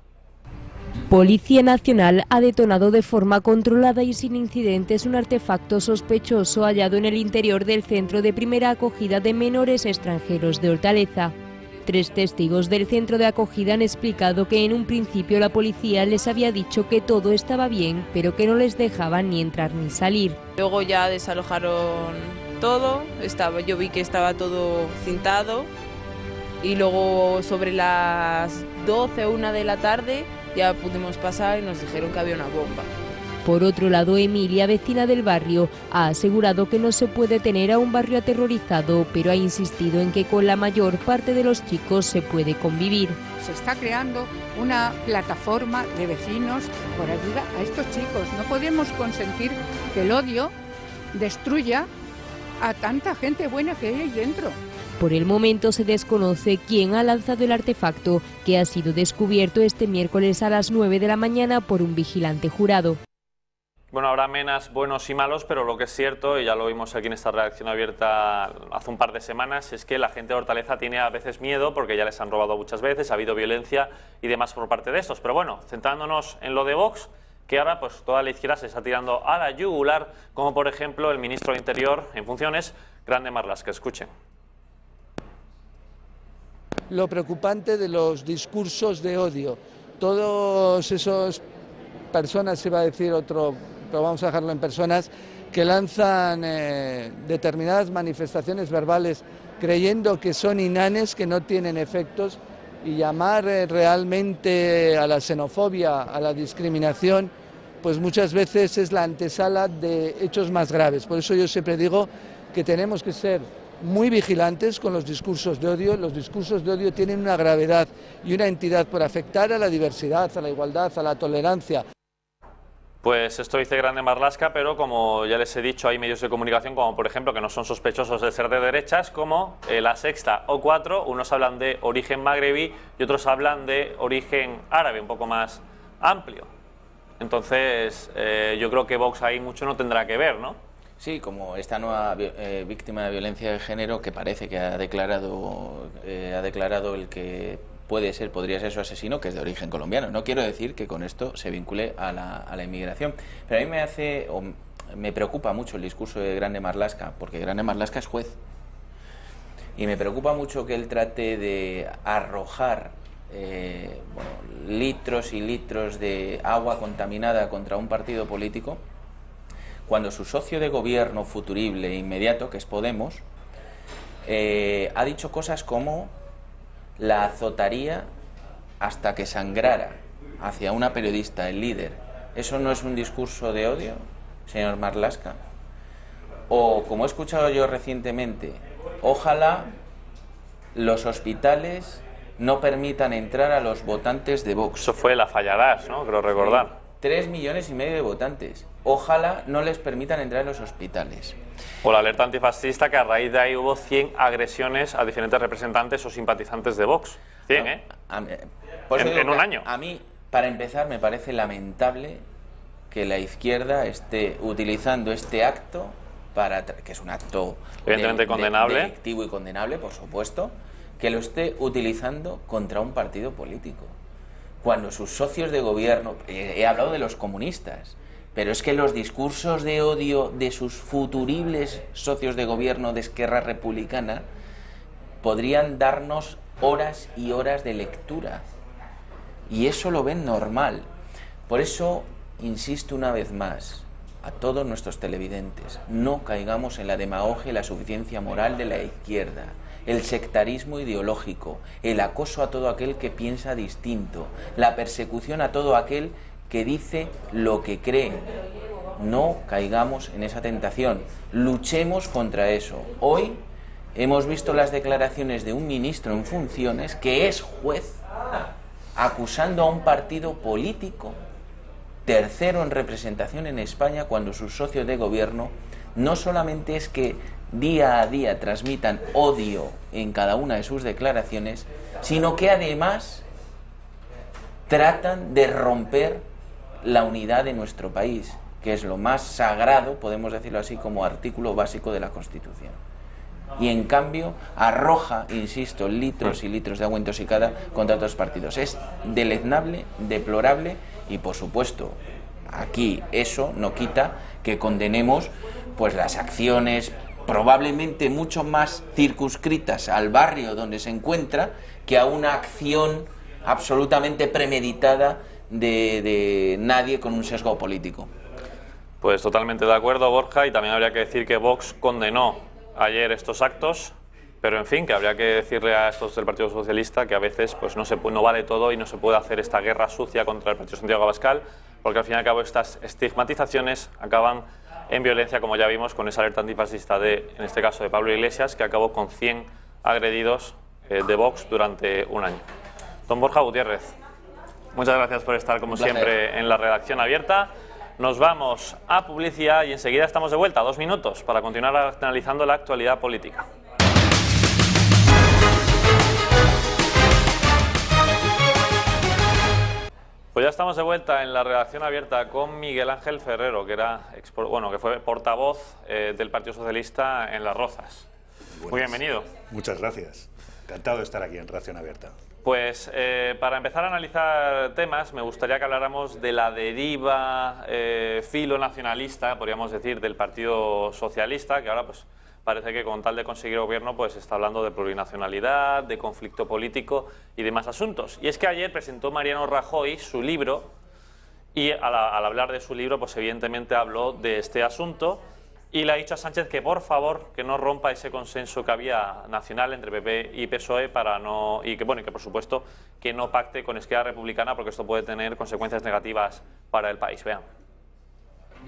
Policía Nacional ha detonado de forma controlada y sin incidentes un artefacto sospechoso hallado en el interior del centro de primera acogida de menores extranjeros de Hortaleza. 3 testigos del centro de acogida han explicado que en un principio la policía les había dicho que todo estaba bien, pero que no les dejaban ni entrar ni salir. Luego ya desalojaron todo, yo vi que estaba todo cintado y luego sobre las 12 o 1 de la tarde ya pudimos pasar y nos dijeron que había una bomba. Por otro lado, Emilia, vecina del barrio, ha asegurado que no se puede tener a un barrio aterrorizado, pero ha insistido en que con la mayor parte de los chicos se puede convivir. Se está creando una plataforma de vecinos por ayuda a estos chicos. No podemos consentir que el odio destruya a tanta gente buena que hay ahí dentro. Por el momento se desconoce quién ha lanzado el artefacto, que ha sido descubierto este miércoles a las 9 de la mañana por un vigilante jurado. Bueno, habrá menas buenos y malos, pero lo que es cierto, y ya lo vimos aquí en esta redacción abierta hace un par de semanas, es que la gente de Hortaleza tiene a veces miedo porque ya les han robado muchas veces, ha habido violencia y demás por parte de estos. Pero bueno, centrándonos en lo de Vox, que ahora pues toda la izquierda se está tirando a la yugular, como por ejemplo el ministro de Interior en funciones, Grande Marlaska. Escuchen. Lo preocupante de los discursos de odio, todos esos personas, se va a decir otro, pero vamos a dejarlo en personas, que lanzan determinadas manifestaciones verbales creyendo que son inanes, que no tienen efectos, y llamar realmente a la xenofobia, a la discriminación, pues muchas veces es la antesala de hechos más graves. Por eso yo siempre digo que tenemos que ser muy vigilantes con los discursos de odio. Los discursos de odio tienen una gravedad y una entidad por afectar a la diversidad, a la igualdad, a la tolerancia. Pues esto dice Grande Marlaska, pero como ya les he dicho, hay medios de comunicación, como por ejemplo, que no son sospechosos de ser de derechas, como La Sexta o 4, unos hablan de origen magrebí y otros hablan de origen árabe, un poco más amplio. Entonces, yo creo que Vox ahí mucho no tendrá que ver, ¿no? Sí, como esta nueva víctima de violencia de género que parece que ha declarado el que podría ser su asesino, que es de origen colombiano. No quiero decir que con esto se vincule a la inmigración, pero a mí me preocupa mucho el discurso de Grande Marlaska, porque Grande Marlaska es juez. Y me preocupa mucho que él trate de arrojar litros y litros de agua contaminada contra un partido político, cuando su socio de gobierno futurible e inmediato, que es Podemos, ha dicho cosas como la azotaría hasta que sangrara hacia una periodista, el líder. ¿Eso no es un discurso de odio, señor Marlaska? O, como he escuchado yo recientemente, ojalá los hospitales no permitan entrar a los votantes de Vox. Eso fue la Fallarás, ¿no? Creo recordar. 3,5 millones de votantes. Ojalá no les permitan entrar a los hospitales. O la alerta antifascista, que a raíz de ahí hubo 100 agresiones a diferentes representantes o simpatizantes de Vox. 100, ¿eh? En un año. A mí, para empezar, me parece lamentable que la izquierda esté utilizando este acto, que es un acto evidentemente condenable, delictivo y condenable, por supuesto, que lo esté utilizando contra un partido político. Cuando sus socios de gobierno, he hablado de los comunistas, pero es que los discursos de odio de sus futuribles socios de gobierno de Esquerra Republicana podrían darnos horas y horas de lectura. Y eso lo ven normal. Por eso, insisto una vez más, a todos nuestros televidentes, no caigamos en la demagogia y la suficiencia moral de la izquierda, el sectarismo ideológico, el acoso a todo aquel que piensa distinto, la persecución a todo aquel que dice lo que cree. No caigamos en esa tentación, luchemos contra eso. Hoy hemos visto las declaraciones de un ministro en funciones que es juez, acusando a un partido político, tercero en representación en España, cuando sus socios de gobierno no solamente es que día a día transmitan odio en cada una de sus declaraciones, sino que además tratan de romper la unidad de nuestro país, que es lo más sagrado, podemos decirlo así, como artículo básico de la Constitución. Y en cambio arroja, insisto, litros y litros de agua intoxicada contra otros partidos. Es deleznable, deplorable y, por supuesto, aquí eso no quita que condenemos pues las acciones probablemente mucho más circunscritas al barrio donde se encuentra que a una acción absolutamente premeditada de nadie con un sesgo político. Pues totalmente de acuerdo, Borja, y también habría que decir que Vox condenó ayer estos actos, pero en fin, que habría que decirle a estos del Partido Socialista que a veces pues no vale todo y no se puede hacer esta guerra sucia contra el Partido Santiago Abascal, porque al fin y al cabo estas estigmatizaciones acaban en violencia, como ya vimos con esa alerta antifascista en este caso de Pablo Iglesias, que acabó con 100 agredidos de Vox durante un año. Don Borja Gutiérrez, muchas gracias por estar como siempre en la redacción abierta. Nos vamos a publicidad y enseguida estamos de vuelta, 2 minutos, para continuar analizando la actualidad política. Pues ya estamos de vuelta en la redacción abierta con Miguel Ángel Ferrero, que fue portavoz del Partido Socialista en Las Rozas. Buenas. Muy bienvenido. Muchas gracias. Encantado de estar aquí en Redacción Abierta. Pues para empezar a analizar temas, me gustaría que habláramos de la deriva filonacionalista, podríamos decir, del Partido Socialista, que ahora pues parece que con tal de conseguir gobierno pues está hablando de plurinacionalidad, de conflicto político y demás asuntos. Y es que ayer presentó Mariano Rajoy su libro y al hablar de su libro pues evidentemente habló de este asunto y le ha dicho a Sánchez que por favor que no rompa ese consenso que había nacional entre PP y PSOE y que por supuesto que no pacte con Esquerra Republicana, porque esto puede tener consecuencias negativas para el país. Vean.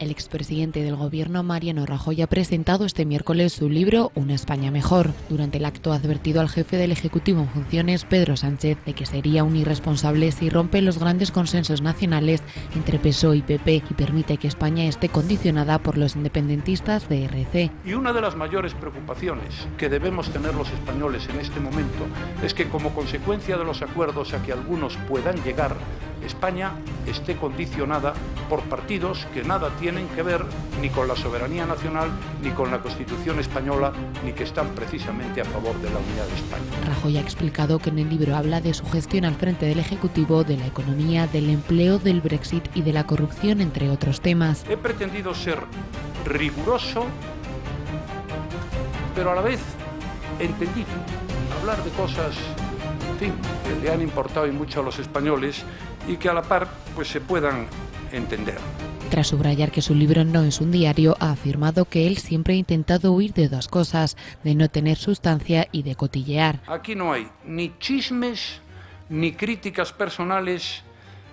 El expresidente del Gobierno, Mariano Rajoy, ha presentado este miércoles su libro Una España mejor. Durante el acto ha advertido al jefe del Ejecutivo en funciones, Pedro Sánchez, de que sería un irresponsable si rompe los grandes consensos nacionales entre PSOE y PP y permite que España esté condicionada por los independentistas de ERC. Y una de las mayores preocupaciones que debemos tener los españoles en este momento es que, como consecuencia de los acuerdos a que algunos puedan llegar, España esté condicionada por partidos que nada tienen que ver ni con la soberanía nacional, ni con la Constitución española, ni que están precisamente a favor de la unidad de España. Rajoy ha explicado que en el libro habla de su gestión al frente del Ejecutivo, de la economía, del empleo, del Brexit y de la corrupción, entre otros temas. He pretendido ser riguroso, pero a la vez entendido. Hablar de cosas, en fin, que le han importado y mucho a los españoles y que a la par pues se puedan entender. Tras subrayar que su libro no es un diario, ha afirmado que él siempre ha intentado huir de dos cosas, de no tener sustancia y de cotillear. Aquí no hay ni chismes, ni críticas personales,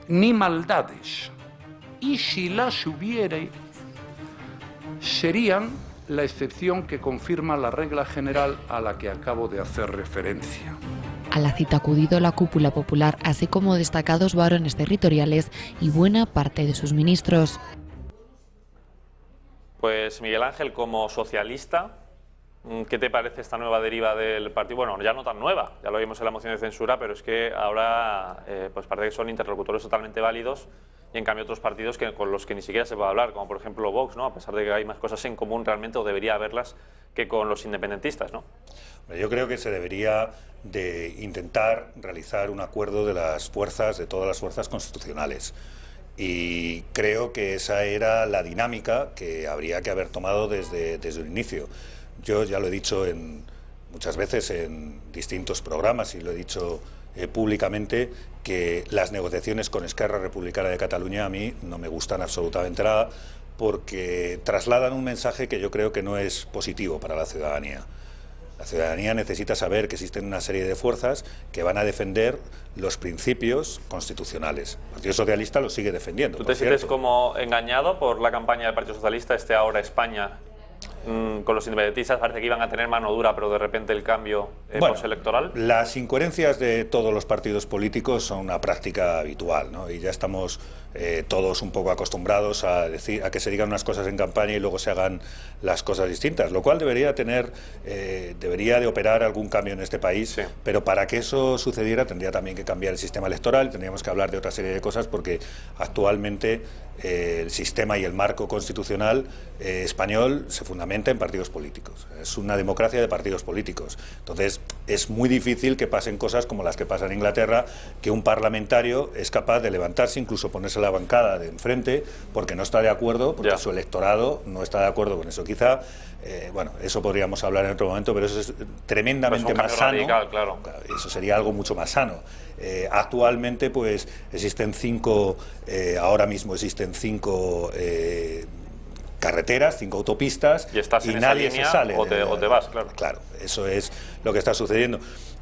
ni maldades. Y si las hubiera, serían la excepción que confirma la regla general a la que acabo de hacer referencia. A la cita ha acudido la cúpula popular, así como destacados varones territoriales y buena parte de sus ministros. Pues Miguel Ángel, como socialista, ¿qué te parece esta nueva deriva del partido? Bueno, ya no tan nueva, ya lo vimos en la moción de censura, pero es que ahora pues parece que son interlocutores totalmente válidos y en cambio otros partidos con los que ni siquiera se puede hablar, como por ejemplo Vox, ¿no? A pesar de que hay más cosas en común realmente, o debería haberlas, que con los independentistas, ¿no? Yo creo que se debería de intentar realizar un acuerdo de las fuerzas, de todas las fuerzas constitucionales. Y creo que esa era la dinámica que habría que haber tomado desde el inicio. Yo ya lo he dicho muchas veces en distintos programas y lo he dicho públicamente, que las negociaciones con Esquerra Republicana de Cataluña a mí no me gustan absolutamente nada, porque trasladan un mensaje que yo creo que no es positivo para la ciudadanía. La ciudadanía necesita saber que existen una serie de fuerzas que van a defender los principios constitucionales. El Partido Socialista los sigue defendiendo. ¿Tú te sientes como engañado por la campaña del Partido Socialista, Ahora España, con los independentistas? Parece que iban a tener mano dura, pero de repente el cambio postelectoral. Las incoherencias de todos los partidos políticos son una práctica habitual, ¿no? Y ya estamos todos un poco acostumbrados a que se digan unas cosas en campaña y luego se hagan las cosas distintas, lo cual debería de operar algún cambio en este país, sí. Pero para que eso sucediera tendría también que cambiar el sistema electoral, tendríamos que hablar de otra serie de cosas, porque actualmente el sistema y el marco constitucional español se fundamenta en partidos políticos. Es una democracia de partidos políticos. Entonces es muy difícil que pasen cosas como las que pasan en Inglaterra, que un parlamentario es capaz de levantarse, incluso ponerse a la bancada de enfrente, porque no está de acuerdo, porque su electorado no está de acuerdo con eso. Quizá, bueno, eso podríamos hablar en otro momento, pero eso es tremendamente más sano. Radical, claro. Eso sería algo mucho más sano. Actualmente, pues, existen ahora mismo existen 5 carreteras, 5 autopistas, y nadie se sale. O te vas, claro. Claro, eso es lo que está sucediendo.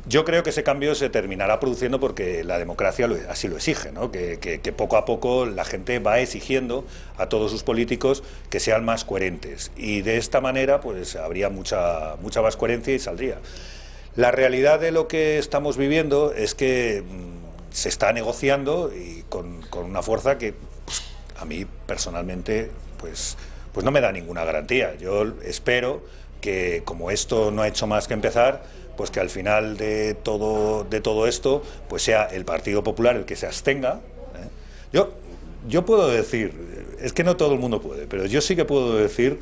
Yo creo que ese cambio se terminará produciendo porque la democracia así lo exige, ¿no? Que poco a poco la gente va exigiendo a todos sus políticos que sean más coherentes. Y de esta manera pues habría mucha más coherencia y saldría. La realidad de lo que estamos viviendo es que se está negociando y con una fuerza que pues, a mí personalmente pues no me da ninguna garantía. Yo espero que, como esto no ha hecho más que empezar, pues que al final de todo esto pues sea el Partido Popular el que se abstenga. Yo puedo decir, es que no todo el mundo puede, pero yo sí que puedo decir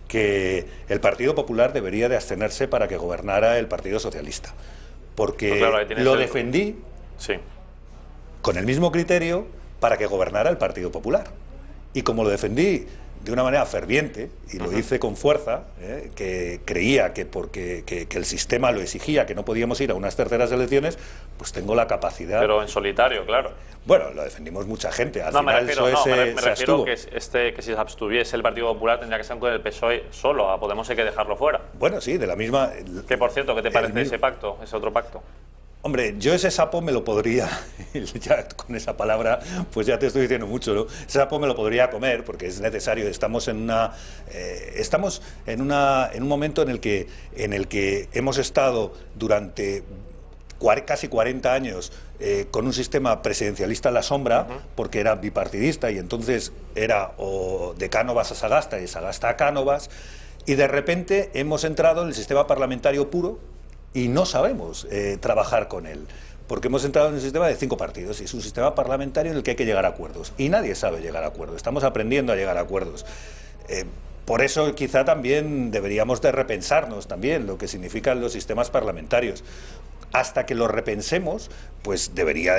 que el Partido Popular debería de abstenerse para que gobernara el Partido Socialista, porque pues claro, lo defendí con el mismo criterio para que gobernara el Partido Popular, y como lo defendí de una manera ferviente, y lo hice con fuerza, que creía que porque el sistema lo exigía, que no podíamos ir a unas terceras elecciones, pues tengo la capacidad... Pero en solitario, claro. Bueno, lo defendimos mucha gente. Al final me refiero que si se abstuviese el Partido Popular tendría que ser con el PSOE solo, a Podemos hay que dejarlo fuera. Bueno, sí, de la misma... Que por cierto, ¿qué te parece ese pacto, ese otro pacto? Hombre, yo ese sapo me lo podría, ya con esa palabra, pues ya te estoy diciendo mucho, ¿no? Ese sapo me lo podría comer porque es necesario. Estamos en un momento en el que hemos estado durante casi 40 años con un sistema presidencialista en la sombra, porque era bipartidista y entonces era o de Cánovas a Sagasta y de Sagasta a Cánovas, y de repente hemos entrado en el sistema parlamentario puro y no sabemos trabajar con él. porque hemos entrado en un sistema de 5 partidos y es un sistema parlamentario en el que hay que llegar a acuerdos y nadie sabe llegar a acuerdos, estamos aprendiendo a llegar a acuerdos. Por eso quizá también deberíamos de repensarnos también lo que significan los sistemas parlamentarios. Hasta que lo repensemos, pues debería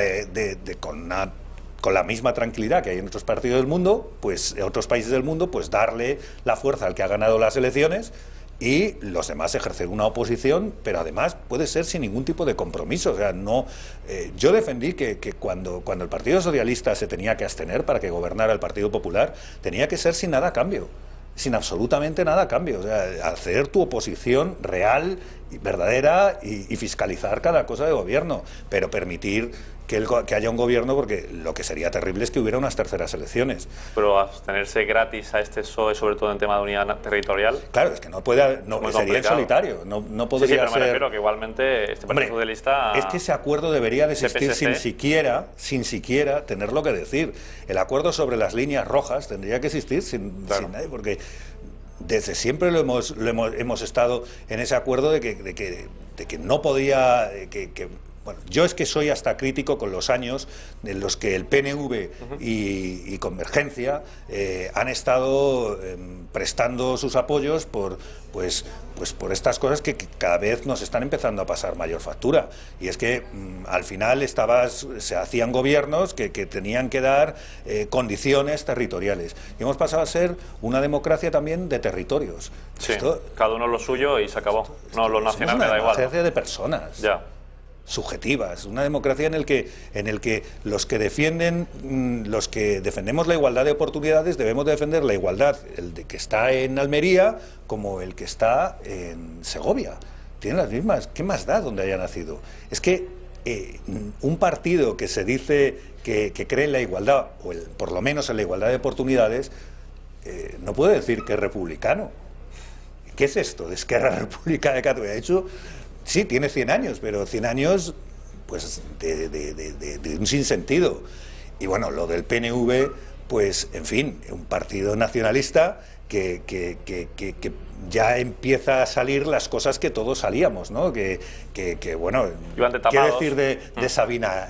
con la misma tranquilidad que hay en otros partidos del mundo, pues en otros países del mundo, pues darle la fuerza al que ha ganado las elecciones y los demás ejercer una oposición, pero además puede ser sin ningún tipo de compromiso. O sea, no, yo defendí que cuando el Partido Socialista se tenía que abstener para que gobernara el Partido Popular, tenía que ser sin nada a cambio, sin absolutamente nada a cambio. O sea, hacer tu oposición real y verdadera y fiscalizar cada cosa de gobierno, pero permitir que haya un gobierno, porque lo que sería terrible es que hubiera unas terceras elecciones. Pero abstenerse gratis a este PSOE, sobre todo en tema de unidad territorial. Claro, es que no puede, sería en solitario, no podría sí, pero ser. Me refiero que igualmente este Partido Socialista. Es que ese acuerdo debería de existir sin siquiera tenerlo que decir. El acuerdo sobre las líneas rojas tendría que existir sin nadie, porque desde siempre hemos estado en ese acuerdo de que no podía. Bueno, yo es que soy hasta crítico con los años en los que el PNV y Convergencia han estado prestando sus apoyos por estas cosas que cada vez nos están empezando a pasar mayor factura. Y es que al final se hacían gobiernos que tenían que dar condiciones territoriales. Y hemos pasado a ser una democracia también de territorios. Sí, cada uno lo suyo y se acabó. No, lo nacional me da igual. Es una democracia de personas. Ya. Subjetivas, una democracia en el que los que defendemos la igualdad de oportunidades debemos defender la igualdad, el de que está en Almería como el que está en Segovia. Tienen las mismas, ¿qué más da donde haya nacido? Es que un partido que se dice que cree en la igualdad, o por lo menos en la igualdad de oportunidades, no puede decir que es republicano. ¿Qué es esto de Esquerra Republicana de Cataluña? De hecho, sí, tiene 100 años, pero 100 años pues de un sinsentido. Y bueno, lo del PNV, pues en fin, un partido nacionalista que ya empieza a salir las cosas que todos salíamos, ¿no? Bueno, ¿qué decir de Sabina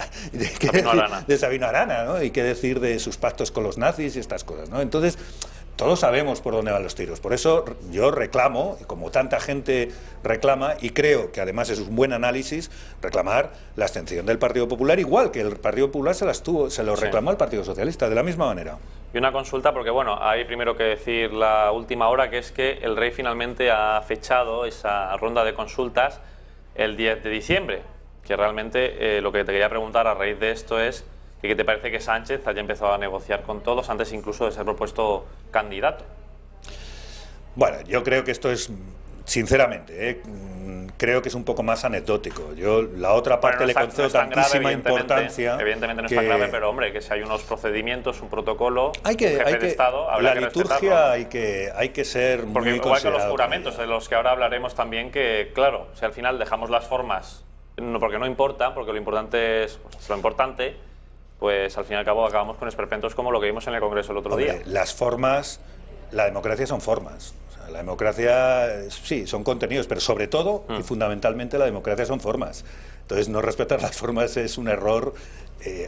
Arana, ¿no? Y qué decir de sus pactos con los nazis y estas cosas, ¿no? Entonces, todos sabemos por dónde van los tiros. Por eso yo reclamo, como tanta gente reclama, y creo que además es un buen análisis, reclamar la abstención del Partido Popular, igual que el Partido Popular se lo reclamó al Partido Socialista, de la misma manera. Y una consulta, porque bueno, hay primero que decir la última hora, que es que el rey finalmente ha fechado esa ronda de consultas el 10 de diciembre, que realmente lo que te quería preguntar a raíz de esto es ¿qué te parece que Sánchez haya empezado a negociar con todos antes incluso de ser propuesto candidato? Bueno, yo creo que esto es, sinceramente, creo que es un poco más anecdótico. Yo la otra parte le concedo tantísima importancia. Evidentemente no es tan grave, pero hombre, que si hay unos procedimientos, un protocolo, un jefe de Estado, habrá que respetarlo. La liturgia hay que ser porque muy igual que los juramentos, de los que ahora hablaremos también, que claro, si al final dejamos las formas, porque no importan, porque lo importante es lo importante, pues al fin y al cabo acabamos con esperpentos como lo que vimos en el Congreso el otro día. Las formas, la democracia son formas. O sea, la democracia, sí, son contenidos, pero sobre todo y fundamentalmente la democracia son formas. Entonces, no respetar las formas es un error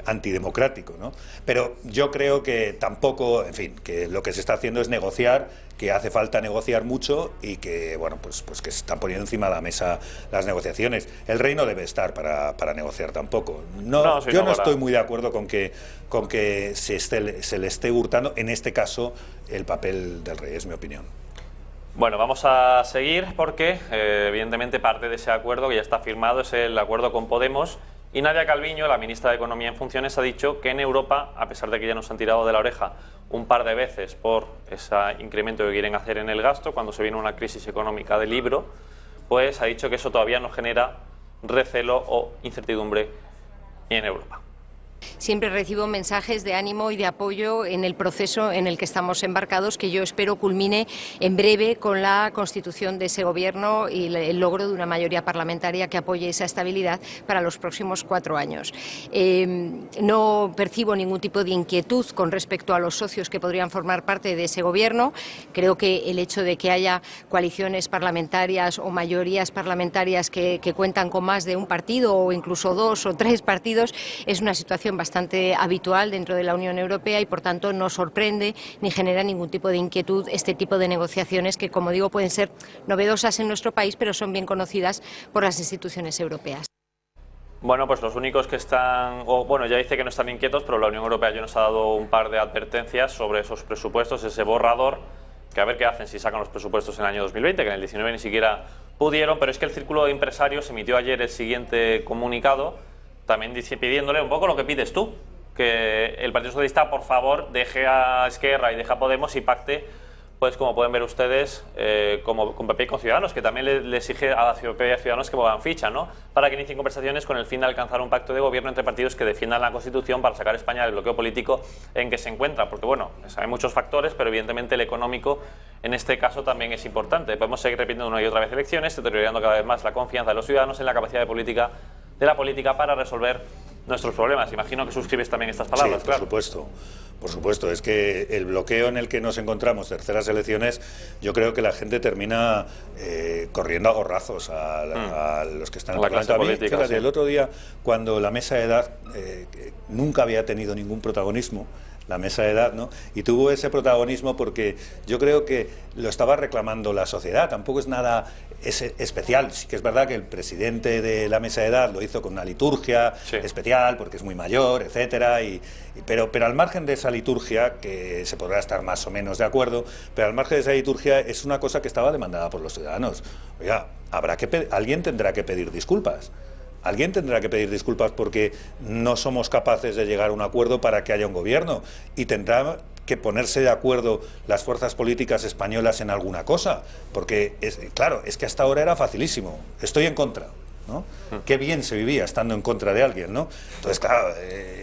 antidemocrático, ¿no? Pero yo creo que tampoco, en fin, que lo que se está haciendo es negociar, que hace falta negociar mucho y que, bueno, pues que se están poniendo encima de la mesa las negociaciones. El rey no debe estar para negociar tampoco. Yo no estoy muy de acuerdo con que se le esté hurtando, en este caso, el papel del rey, es mi opinión. Bueno, vamos a seguir porque, evidentemente, parte de ese acuerdo que ya está firmado es el acuerdo con Podemos. Y Nadia Calviño, la ministra de Economía en funciones, ha dicho que en Europa, a pesar de que ya nos han tirado de la oreja un par de veces por ese incremento que quieren hacer en el gasto, cuando se viene una crisis económica de libro, pues ha dicho que eso todavía no genera recelo o incertidumbre en Europa. siempre recibo mensajes de ánimo y de apoyo en el proceso en el que estamos embarcados, que yo espero culmine en breve con la constitución de ese gobierno y el logro de una mayoría parlamentaria que apoye esa estabilidad para los próximos 4 años. No percibo ningún tipo de inquietud con respecto a los socios que podrían formar parte de ese gobierno. Creo que el hecho de que haya coaliciones parlamentarias o mayorías parlamentarias que cuentan con más de un partido o incluso 2 o 3 partidos es una situación bastante habitual dentro de la Unión Europea y por tanto no sorprende ni genera ningún tipo de inquietud este tipo de negociaciones que, como digo, pueden ser novedosas en nuestro país pero son bien conocidas por las instituciones europeas. Bueno, pues los únicos que están, bueno, ya dice que no están inquietos, pero la Unión Europea ya nos ha dado un par de advertencias sobre esos presupuestos, ese borrador, que a ver qué hacen si sacan los presupuestos en el año 2020, que en el 19 ni siquiera pudieron, pero es que el Círculo de Empresarios emitió ayer el siguiente comunicado, también pidiéndole un poco lo que pides tú, que el Partido Socialista, por favor, deje a Esquerra y deje a Podemos y pacte, pues como pueden ver ustedes, como con PP y con Ciudadanos, que también le exige a la PP y a Ciudadanos que muevan ficha, ¿no? Para que inicien conversaciones con el fin de alcanzar un pacto de gobierno entre partidos que defiendan la Constitución para sacar a España del bloqueo político en que se encuentra. Porque, bueno, hay muchos factores, pero evidentemente el económico en este caso también es importante. Podemos seguir repitiendo una y otra vez elecciones, deteriorando cada vez más la confianza de los ciudadanos en la capacidad de la política para resolver nuestros problemas. Imagino que suscribes también estas palabras, sí, claro. Por supuesto, es que el bloqueo en el que nos encontramos, terceras elecciones, yo creo que la gente termina corriendo a gorrazos a los que están en la clase política. Fíjate, sí. El otro día, cuando la mesa de edad nunca había tenido ningún protagonismo, la mesa de edad, ¿no? Y tuvo ese protagonismo porque yo creo que lo estaba reclamando la sociedad, tampoco es nada especial. Sí que es verdad que el presidente de la mesa de edad lo hizo con una liturgia especial porque es muy mayor, etcétera, pero al margen de esa liturgia, que se podrá estar más o menos de acuerdo, pero al margen de esa liturgia es una cosa que estaba demandada por los ciudadanos. Oiga, alguien tendrá que pedir disculpas. Alguien tendrá que pedir disculpas porque no somos capaces de llegar a un acuerdo para que haya un gobierno y tendrá que ponerse de acuerdo las fuerzas políticas españolas en alguna cosa, porque claro, es que hasta ahora era facilísimo, estoy en contra, ¿no? Qué bien se vivía estando en contra de alguien, ¿no? Entonces, claro,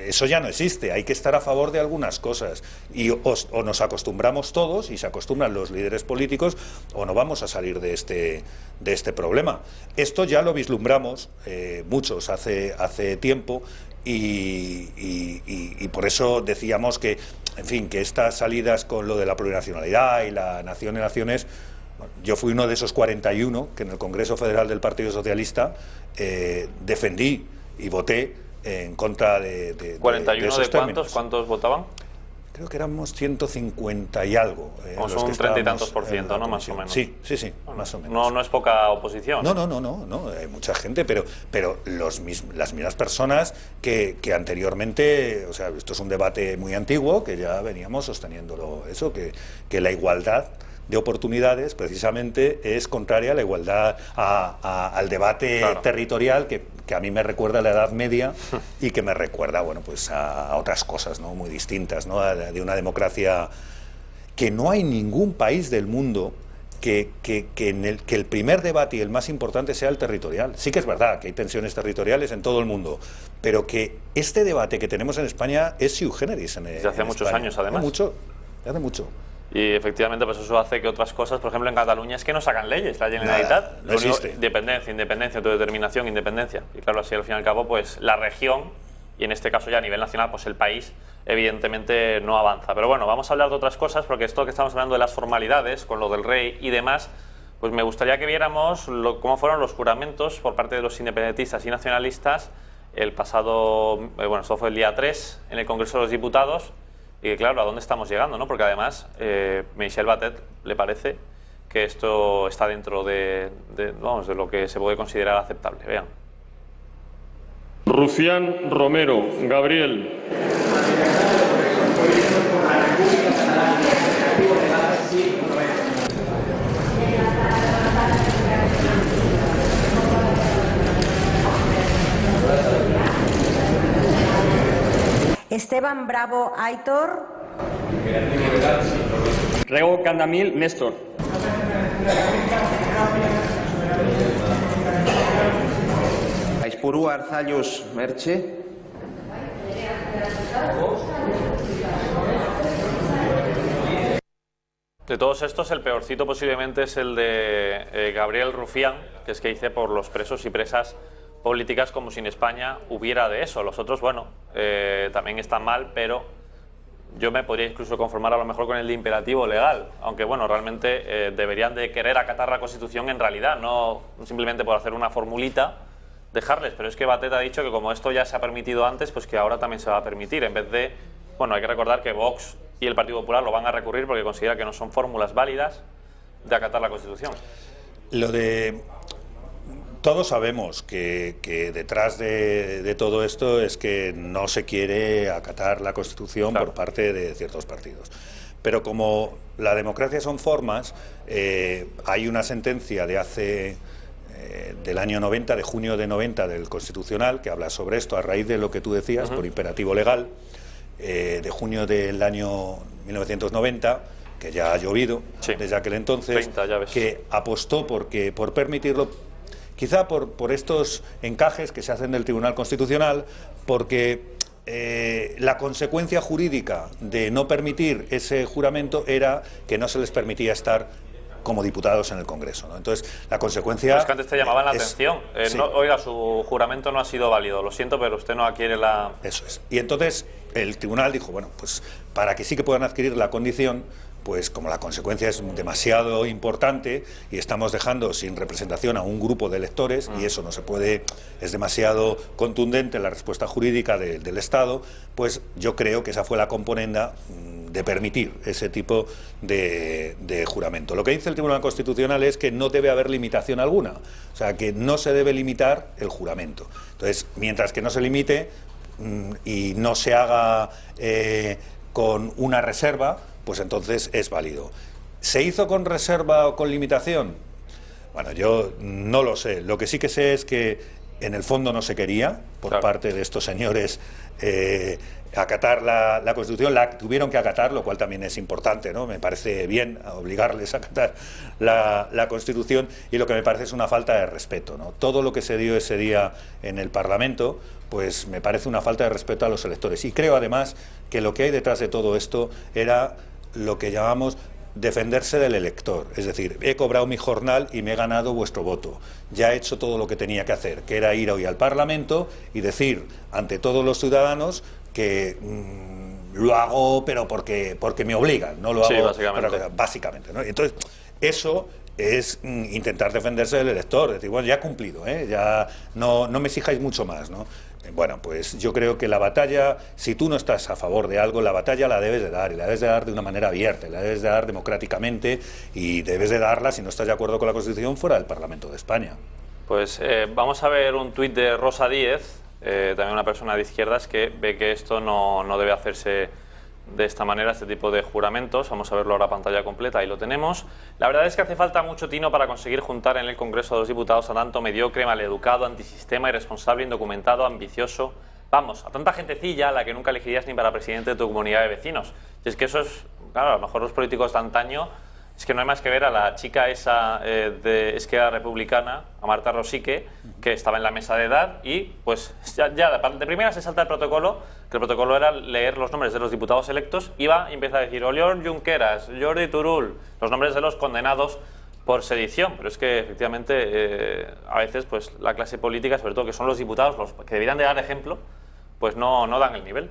eso ya no existe, hay que estar a favor de algunas cosas y o nos acostumbramos todos y se acostumbran los líderes políticos o no vamos a salir de este problema. Esto ya lo vislumbramos muchos hace tiempo y por eso decíamos que, en fin, que estas salidas con lo de la plurinacionalidad y la nación de naciones. Yo fui uno de esos 41 que en el Congreso Federal del Partido Socialista defendí y voté en contra de 41 de cuántos, ¿cuántos votaban? Creo que éramos 150 y algo. O son 30 y tantos por ciento, ¿no? Más o menos. Sí, más o menos. No es poca oposición. No, hay mucha gente, pero las mismas personas que anteriormente, o sea, esto es un debate muy antiguo, que ya veníamos sosteniéndolo, eso, que la igualdad de oportunidades precisamente es contraria a la igualdad, al debate territorial que a mí me recuerda a la Edad Media y que me recuerda, bueno, pues a otras cosas, ¿no? Muy distintas, ¿no? De una democracia que no hay ningún país del mundo que el primer debate y el más importante sea el territorial. Sí que es verdad que hay tensiones territoriales en todo el mundo, pero que este debate que tenemos en España es sui generis. Desde hace muchos años, además. Hace mucho. Y efectivamente, pues eso hace que otras cosas, por ejemplo en Cataluña, es que no sacan leyes, la Generalitat. No existe. Independencia, autodeterminación, independencia. Y claro, así al fin y al cabo, pues la región, y en este caso ya a nivel nacional, pues el país, evidentemente no avanza. Pero bueno, vamos a hablar de otras cosas, porque esto que estamos hablando de las formalidades, con lo del rey y demás, pues me gustaría que viéramos cómo fueron los juramentos por parte de los independentistas y nacionalistas el pasado, bueno, esto fue el día 3 en el Congreso de los Diputados. Y claro, ¿a dónde estamos llegando, no? Porque además, Michel Batet le parece que esto está dentro de lo que se puede considerar aceptable. Vean. Rufián Romero Gabriel. Esteban Bravo Aitor. Rego Candamil Néstor. Aispuru Arzallus Merche. De todos estos, el peorcito posiblemente es el de Gabriel Rufián, que es que dice por los presos y presas políticas como si en España hubiera de eso. Los otros, bueno, también están mal, pero yo me podría incluso conformar a lo mejor con el de imperativo legal, aunque bueno, realmente deberían de querer acatar la Constitución en realidad, no simplemente por hacer una formulita, dejarles. Pero es que Batet ha dicho que como esto ya se ha permitido antes, pues que ahora también se va a permitir, en vez de, bueno, hay que recordar que Vox y el Partido Popular lo van a recurrir porque considera que no son fórmulas válidas de acatar la Constitución. Todos sabemos que detrás de todo esto es que no se quiere acatar la Constitución por parte de ciertos partidos. Pero como la democracia son formas, hay una sentencia de del año 90, de junio de 90 del Constitucional, que habla sobre esto a raíz de lo que tú decías, por imperativo legal, de junio del año 1990, que ya ha llovido desde aquel entonces, 30, que apostó por permitirlo, quizá por estos encajes que se hacen del Tribunal Constitucional, porque la consecuencia jurídica de no permitir ese juramento era que no se les permitía estar como diputados en el Congreso, ¿no? Entonces, la consecuencia... Es que antes te llamaban la atención. Sí. No, oiga, su juramento no ha sido válido, lo siento, pero usted no adquiere la... Eso es. Y entonces el tribunal dijo, bueno, pues para que sí que puedan adquirir la condición, pues como la consecuencia es demasiado importante y estamos dejando sin representación a un grupo de electores, y eso no se puede, es demasiado contundente la respuesta jurídica del Estado, pues yo creo que esa fue la componenda de permitir ese tipo de juramento. Lo que dice el Tribunal Constitucional es que no debe haber limitación alguna, o sea, que no se debe limitar el juramento. Entonces, mientras que no se limite y no se haga con una reserva, pues entonces es válido. ¿Se hizo con reserva o con limitación? Bueno, yo no lo sé. Lo que sí que sé es que en el fondo no se quería, por parte de estos señores, acatar la Constitución. La tuvieron que acatar, lo cual también es importante, ¿no? Me parece bien obligarles a acatar la Constitución, y lo que me parece es una falta de respeto, ¿no? Todo lo que se dio ese día en el Parlamento, pues me parece una falta de respeto a los electores. Y creo además que lo que hay detrás de todo esto era lo que llamamos defenderse del elector, es decir, he cobrado mi jornal y me he ganado vuestro voto, ya he hecho todo lo que tenía que hacer, que era ir hoy al Parlamento y decir ante todos los ciudadanos que lo hago pero porque me obligan, no lo hago básicamente, ¿no? Entonces, eso es intentar defenderse del elector, decir, bueno, ya he cumplido, ya no me exijáis mucho más, ¿no? Bueno, pues yo creo que la batalla, si tú no estás a favor de algo, la batalla la debes de dar, y la debes de dar de una manera abierta, la debes de dar democráticamente, y debes de darla, si no estás de acuerdo con la Constitución, fuera del Parlamento de España. Pues vamos a ver un tuit de Rosa Díez, también una persona de izquierdas, que ve que esto no debe hacerse de esta manera, este tipo de juramentos. Vamos a verlo ahora a pantalla completa, ahí lo tenemos. La verdad es que hace falta mucho tino para conseguir juntar en el Congreso de los Diputados a tanto mediocre, maleducado, antisistema, irresponsable, indocumentado, ambicioso. Vamos, a tanta gentecilla a la que nunca elegirías ni para presidente de tu comunidad de vecinos. Y es que eso es, claro, a lo mejor los políticos de antaño, es que no hay más que ver a la chica esa de Esquerra Republicana, a Marta Rosique, que estaba en la mesa de edad y pues ya de primera se salta el protocolo, que el protocolo era leer los nombres de los diputados electos, iba y empieza a decir Oriol Junqueras, Jordi Turull, los nombres de los condenados por sedición. Pero es que efectivamente a veces pues la clase política, sobre todo que son los diputados los que deberían de dar ejemplo, pues no dan el nivel.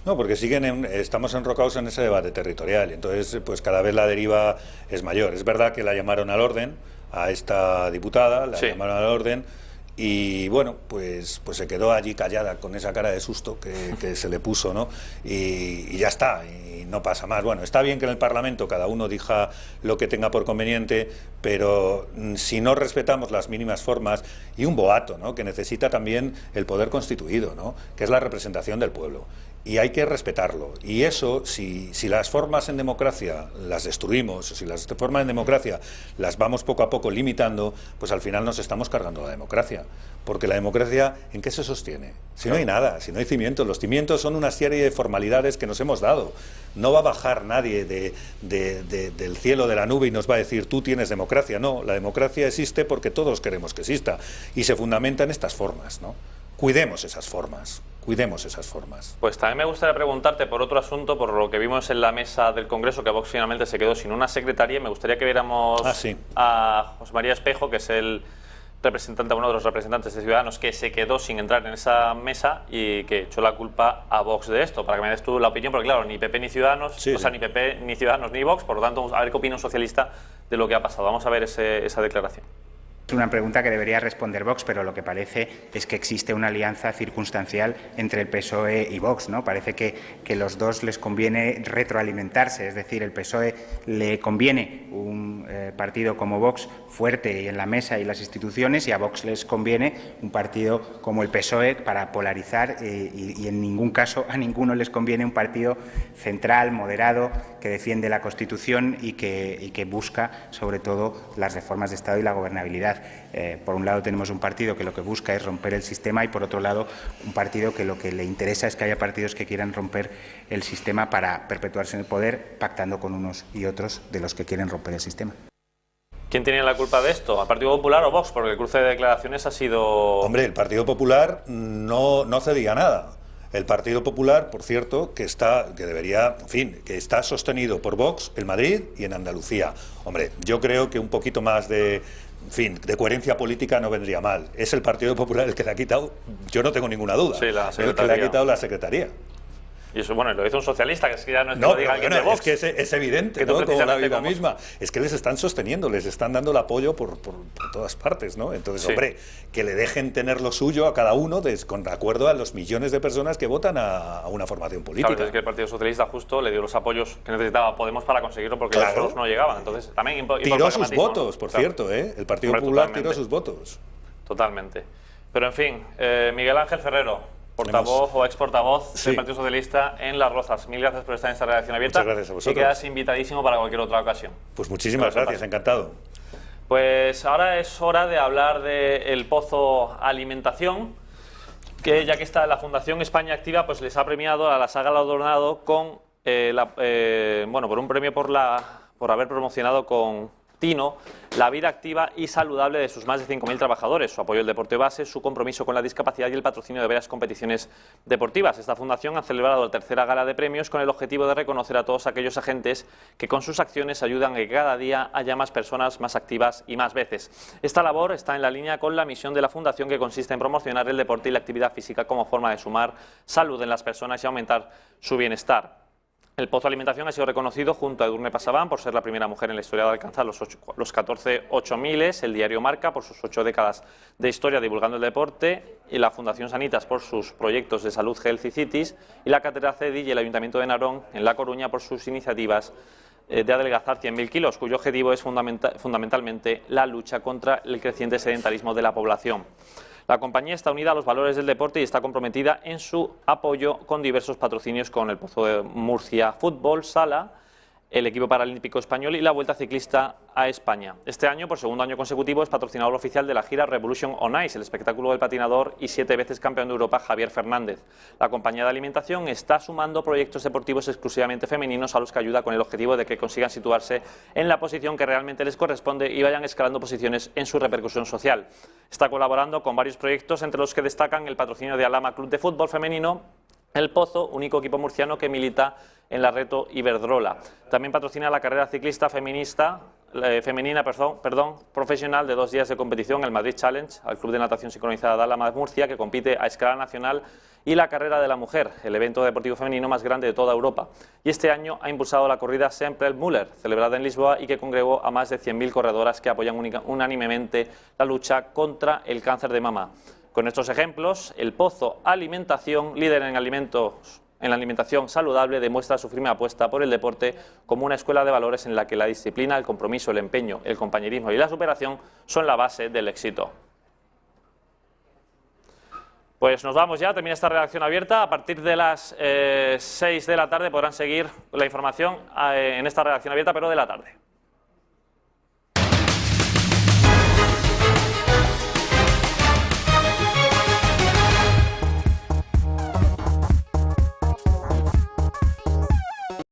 No, porque estamos enrocados en ese debate territorial, y entonces pues cada vez la deriva es mayor. Es verdad que la llamaron al orden, a esta diputada, la llamaron al orden, y bueno, pues se quedó allí callada con esa cara de susto que se le puso, ¿no? Y ya está, y no pasa más. Bueno, está bien que en el Parlamento cada uno diga lo que tenga por conveniente, pero si no respetamos las mínimas formas, y un boato, ¿no?, que necesita también el poder constituido, ¿no?, que es la representación del pueblo. Y hay que respetarlo. Y eso, si las formas en democracia las destruimos, o si las formas en democracia las vamos poco a poco limitando, pues al final nos estamos cargando la democracia. Porque la democracia, ¿en qué se sostiene? Si no hay nada, si no hay cimientos. Los cimientos son una serie de formalidades que nos hemos dado. No va a bajar nadie del cielo, de la nube, y nos va a decir, tú tienes democracia. No, la democracia existe porque todos queremos que exista. Y se fundamenta en estas formas, ¿no? Cuidemos esas formas. Cuidemos esas formas. Pues también me gustaría preguntarte por otro asunto, por lo que vimos en la mesa del Congreso, que Vox finalmente se quedó sin una secretaria. Me gustaría que viéramos a José María Espejo, que es el representante, uno de los representantes de Ciudadanos, que se quedó sin entrar en esa mesa y que echó la culpa a Vox de esto, para que me des tú la opinión, porque claro, ni PP ni Ciudadanos, ni PP ni Ciudadanos ni Vox, por lo tanto, a ver qué opina un socialista de lo que ha pasado. Vamos a ver esa declaración. Es una pregunta que debería responder Vox, pero lo que parece es que existe una alianza circunstancial entre el PSOE y Vox, ¿no? Parece que los dos les conviene retroalimentarse, es decir, el PSOE le conviene un partido como Vox fuerte y en la mesa y las instituciones, y a Vox les conviene un partido como el PSOE para polarizar y en ningún caso a ninguno les conviene un partido central, moderado, que defiende la Constitución y que busca sobre todo las reformas de Estado y la gobernabilidad. Por un lado tenemos un partido que lo que busca es romper el sistema y por otro lado un partido que lo que le interesa es que haya partidos que quieran romper el sistema para perpetuarse en el poder, pactando con unos y otros de los que quieren romper el sistema. ¿Quién tenía la culpa de esto? ¿El Partido Popular o Vox? Porque el cruce de declaraciones ha sido... Hombre, el Partido Popular no cedía nada. El Partido Popular, por cierto, que está sostenido por Vox en Madrid y en Andalucía. Hombre, yo creo que un poquito más de coherencia política no vendría mal. Es el Partido Popular el que le ha quitado, yo no tengo ninguna duda, el que le ha quitado la secretaría. Y eso, bueno, lo hizo un socialista, que es que ya no es que lo diga alguien de Vox. Es que es evidente, ¿no? Como la vida misma. Es que les están sosteniendo, les están dando el apoyo por todas partes, ¿no? Entonces, hombre, que le dejen tener lo suyo a cada uno de acuerdo a los millones de personas que votan a una formación política. Claro, es que el Partido Socialista justo le dio los apoyos que necesitaba Podemos para conseguirlo, porque los otros no llegaban. Entonces, también tiró sus votos, por cierto, ¿eh? El Partido Popular tiró sus votos. Totalmente. Pero, en fin, Miguel Ángel Ferrero, portavoz o ex portavoz del Partido Socialista en Las Rozas. Mil gracias por estar en esta redacción abierta. Muchas gracias a vosotros. Y quedas invitadísimo para cualquier otra ocasión. Pues muchísimas gracias, encantado. Pues ahora es hora de hablar del Pozo Alimentación, que ya que está la Fundación España Activa, pues les ha premiado a la saga Galardonado con por un premio por haber promocionado con Tino la vida activa y saludable de sus más de 5.000 trabajadores, su apoyo al deporte base, su compromiso con la discapacidad y el patrocinio de varias competiciones deportivas. Esta fundación ha celebrado la tercera gala de premios con el objetivo de reconocer a todos aquellos agentes que con sus acciones ayudan a que cada día haya más personas más activas y más veces. Esta labor está en la línea con la misión de la fundación, que consiste en promocionar el deporte y la actividad física como forma de sumar salud en las personas y aumentar su bienestar. El Pozo Alimentación ha sido reconocido junto a Edurne Pasaban por ser la primera mujer en la historia de alcanzar los 14 8000, el diario Marca por sus 8 décadas de historia divulgando el deporte, y la Fundación Sanitas por sus proyectos de salud Healthy Cities, y la Cátedra CEDI y el Ayuntamiento de Narón en La Coruña por sus iniciativas de adelgazar 100.000 kilos, cuyo objetivo es fundamentalmente la lucha contra el creciente sedentarismo de la población. La compañía está unida a los valores del deporte y está comprometida en su apoyo con diversos patrocinios con el Pozo de Murcia Fútbol Sala, el equipo paralímpico español y la Vuelta Ciclista a España. Este año, por segundo año consecutivo, es patrocinador oficial de la gira Revolution on Ice, el espectáculo del patinador y 7 veces campeón de Europa Javier Fernández. La compañía de alimentación está sumando proyectos deportivos exclusivamente femeninos a los que ayuda con el objetivo de que consigan situarse en la posición que realmente les corresponde y vayan escalando posiciones en su repercusión social. Está colaborando con varios proyectos, entre los que destacan el patrocinio de Alhama Club de Fútbol Femenino, El Pozo, único equipo murciano que milita en la Reto Iberdrola. También patrocina la carrera ciclista femenina profesional de 2 días de competición, el Madrid Challenge, al Club de Natación Sincronizada de Alhama de Murcia, que compite a escala nacional, y la Carrera de la Mujer, el evento deportivo femenino más grande de toda Europa. Y este año ha impulsado la corrida Sempre Müller, celebrada en Lisboa y que congregó a más de 100.000 corredoras que apoyan unánimemente la lucha contra el cáncer de mama. Con estos ejemplos, el Pozo Alimentación, líder en la alimentación saludable, demuestra su firme apuesta por el deporte como una escuela de valores en la que la disciplina, el compromiso, el empeño, el compañerismo y la superación son la base del éxito. Pues nos vamos ya, termina esta redacción abierta. A partir de las 6 de la tarde podrán seguir la información en esta redacción abierta, pero de la tarde.